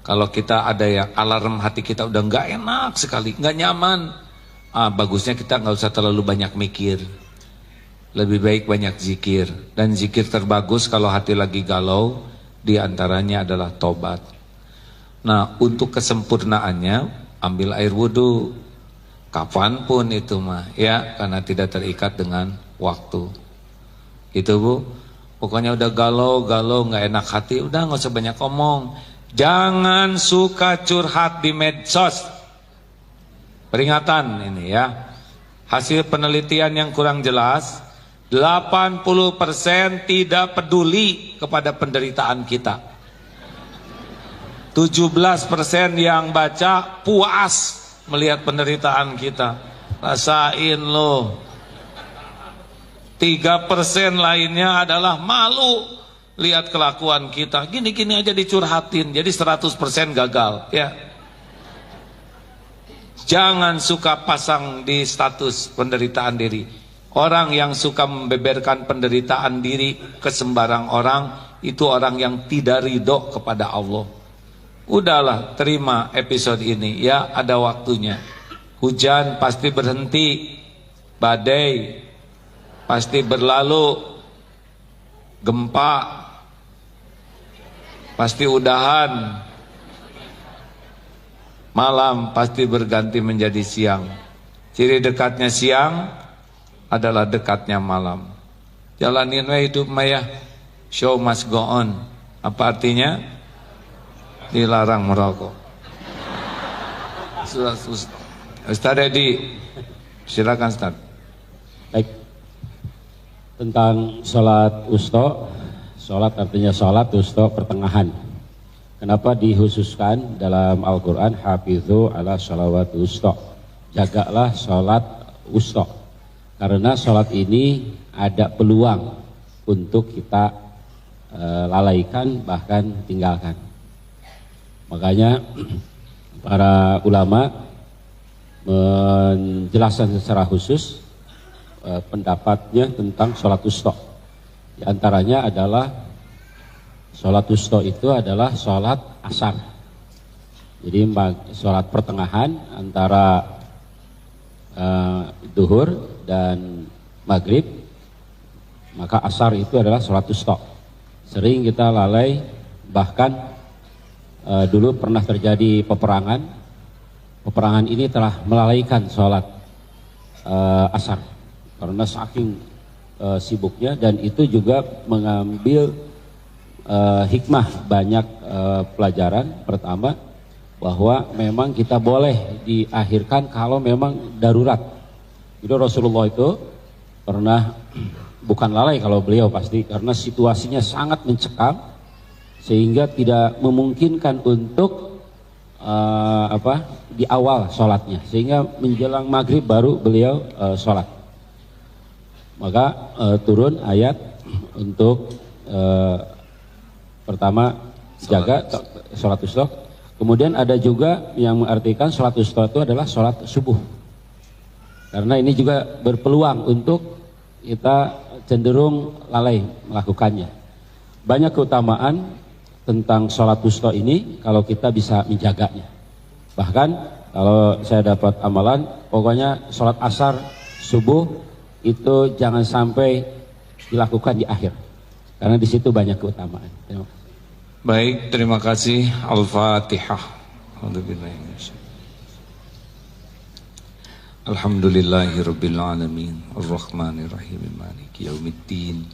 Kalau kita ada yang alarm hati kita udah nggak enak sekali, nggak nyaman. Bagusnya kita nggak usah terlalu banyak mikir. lebih baik banyak zikir. Dan zikir terbagus kalau hati lagi galau, diantaranya adalah tobat. Nah, untuk kesempurnaannya, ambil air wudhu. Kapanpun itu mah, ya, karena tidak terikat dengan waktu. Gitu Bu. Pokoknya udah galau, nggak enak hati, udah nggak usah banyak omong. Jangan suka curhat di medsos. Peringatan ini ya. Hasil penelitian yang kurang jelas, 80% tidak peduli kepada penderitaan kita. 17% yang baca puas melihat penderitaan kita. Rasain loh. 3% lainnya adalah malu lihat kelakuan kita. Gini-gini aja dicurhatin. Jadi 100% gagal ya. Jangan suka pasang di status penderitaan diri. Orang yang suka membeberkan penderitaan diri ke sembarang orang, itu orang yang tidak ridho kepada Allah. Udahlah, terima episode ini ya, ada waktunya. Hujan pasti berhenti, badai pasti berlalu, gempa pasti udahan, malam pasti berganti menjadi siang. Ciri dekatnya siang adalah dekatnya malam. Jalanin we hidup maya, show must go on. Apa artinya? Dilarang merokok. Ustaz Edi, silakan Ustaz. Baik. Tentang sholat usto, sholat artinya sholat, usto pertengahan. Kenapa dikhususkan dalam Al-Quran, hafidhu ala sholawat usto, jagalah sholat usto. Karena sholat ini ada peluang untuk kita lalaikan, bahkan tinggalkan. Makanya para ulama menjelaskan secara khusus pendapatnya tentang sholat wusta. Di antaranya adalah sholat wusta itu adalah sholat asar. Jadi sholat pertengahan antara duhur dan maghrib, maka asar itu adalah sholat wusta. Sering kita lalai, bahkan dulu pernah terjadi peperangan. Peperangan ini telah melalaikan sholat asar karena saking sibuknya, dan itu juga mengambil hikmah banyak pelajaran. Pertama, bahwa memang kita boleh diakhirkan kalau memang darurat. Jadi Rasulullah itu pernah, bukan lalai kalau beliau pasti, karena situasinya sangat mencekam sehingga tidak memungkinkan untuk di awal sholatnya, sehingga menjelang maghrib baru beliau sholat. Maka turun ayat untuk pertama jaga sholat wusta. Kemudian ada juga yang mengartikan sholat wusta itu adalah sholat subuh, karena ini juga berpeluang untuk kita cenderung lalai melakukannya. Banyak keutamaan tentang sholat wusta ini kalau kita bisa menjaganya. Bahkan kalau saya dapat amalan, pokoknya sholat asar, subuh itu jangan sampai dilakukan di akhir, karena di situ banyak keutamaan. Baik, terima kasih. Al-Fatihah. Alhamdulillahirabbil alamin, arrahmanirrahim, maliki yaumiddin.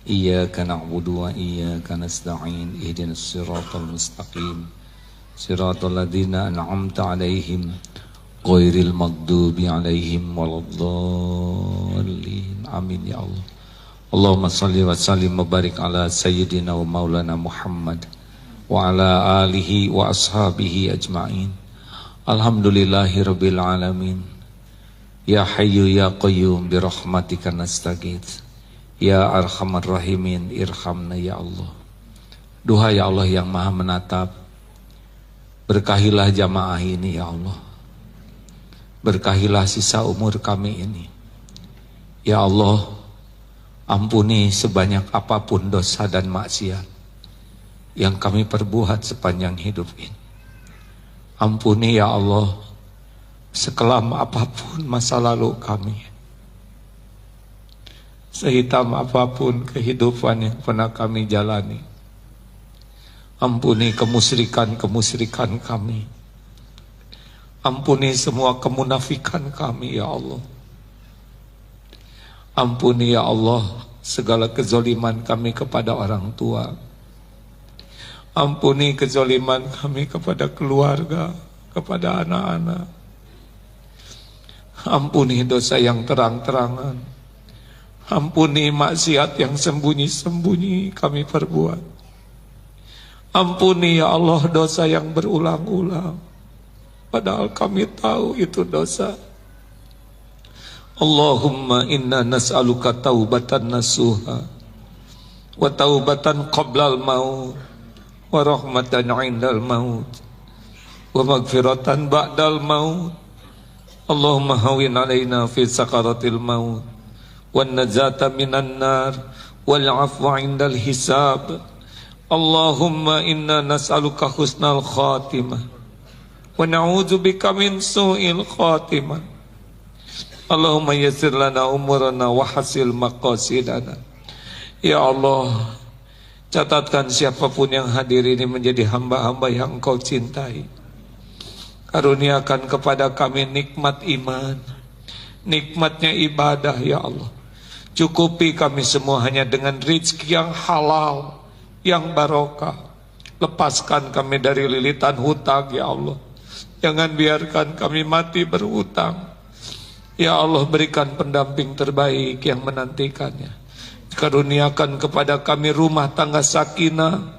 Iyyaka na'budu wa iyyaka nasta'in, ihdinas siratal mustaqim, siratal ladzina an'amta 'alaihim ghairil maghdubi 'alaihim waladdallin. Amin ya Allah. Allahumma shalli wa sallim wa barik ala sayyidina wa maulana Muhammad wa ala alihi wa ashabihi ajma'in. Alhamdulillahirabbil alamin. Ya hayyu ya qayyum bi rahmatika nastaghits. Ya arhamar rahimin, irhamna ya Allah. Duha ya Allah yang maha menatap, berkahilah jamaah ini ya Allah. Berkahilah sisa umur kami ini. Ya Allah, ampuni sebanyak apapun dosa dan maksiat yang kami perbuat sepanjang hidup ini. Ampuni ya Allah sekelam apapun masa lalu kami. sehitam apapun kehidupan yang pernah kami jalani. Ampuni kemusyrikan kami. Ampuni semua kemunafikan kami ya Allah. Ampuni ya Allah segala kezoliman kami kepada orang tua. Ampuni kezoliman kami kepada keluarga, kepada anak-anak. Ampuni dosa yang terang-terangan. Ampuni maksiat yang sembunyi-sembunyi kami perbuat. Ampuni ya Allah dosa yang berulang-ulang. Padahal kami tahu itu dosa. Allahumma inna nas'aluka taubatan nasuha wa taubatan qablal maut wa rahmatan indal maut wa magfiratan ba'dal maut. Allahumma hawin alaina fi sakaratil maut wan najata minan nar wal afwa indal hisab. Allahumma inna nas'aluka husnal khatimah wa na'udzubika min su'il khatimah. Allahumma yassir lana umurana wa hasil maqasidana. Ya Allah, catatkan siapapun yang hadir ini menjadi hamba-hamba yang Engkau cintai. Karuniakan kepada kami nikmat iman, nikmatnya ibadah ya Allah. Cukupi kami semua hanya dengan rezeki yang halal, yang barokah. Lepaskan kami dari lilitan hutang ya Allah. Jangan biarkan kami mati berhutang. Ya Allah, berikan pendamping terbaik yang menantikannya. Karuniakan kepada kami rumah tangga sakinah.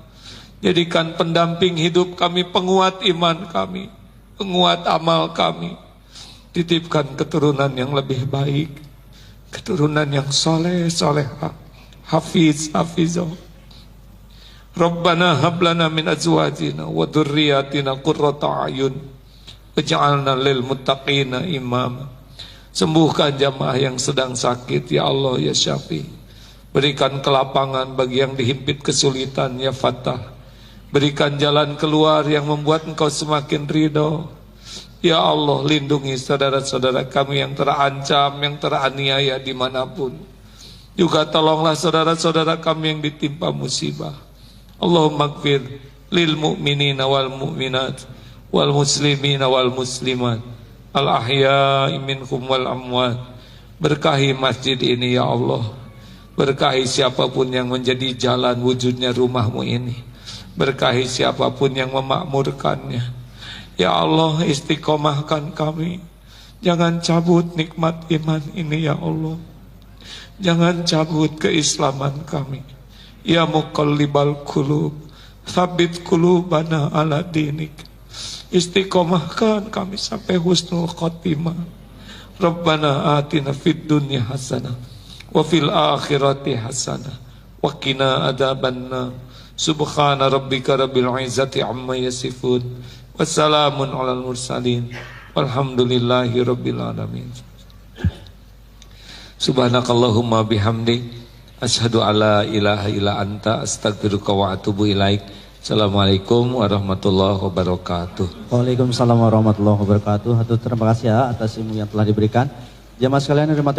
Jadikan pendamping hidup kami, penguat iman kami, penguat amal kami. Titipkan keturunan yang lebih baik, keturunan yang soleh, solehah, hafizah. Rabbana hablana min azwajina wa dhurriyyatina qurrata a'yun waj'alna lil muttaqina imama. Sembuhkan jamaah yang sedang sakit ya Allah ya Syafi. Berikan kelapangan bagi yang dihimpit kesulitan ya Fattah. Berikan jalan keluar yang membuat Engkau semakin ridho. Ya Allah, lindungi saudara-saudara kami yang terancam, yang teraniaya dimanapun. Juga tolonglah saudara-saudara kami yang ditimpa musibah. Allahumma gfir lil mu'minina wal mu'minat wal muslimina wal muslimat al ahya'i minhum wal amwat. Berkahi masjid ini ya Allah. Berkahi siapapun yang menjadi jalan wujudnya rumahmu ini. Berkahi siapapun yang memakmurkannya. Ya Allah, istiqomahkan kami. Jangan cabut nikmat iman ini ya Allah. Jangan cabut keislaman kami. Ya muqallibal qulub, tsabbit qulubana ala dinik. Istiqomahkan kami sampai husnul khotimah. Rabbana atina fid dunya hasanah wa fil akhirati hasanah wa qina adzabannar. Subhana rabbika rabbil izzati amma yasifun. Wassalamun alal mursalin. Walhamdulillahi rabbil alamin. Subhanakallahumma bihamdik asyhadu alla ilaha illa anta astaghfiruka wa atubu ilaik. Assalamualaikum warahmatullahi wabarakatuh. Waalaikumsalam warahmatullahi wabarakatuh. Terima kasih ya atas ilmu yang telah diberikan. Jamaah sekalian yang dirahmati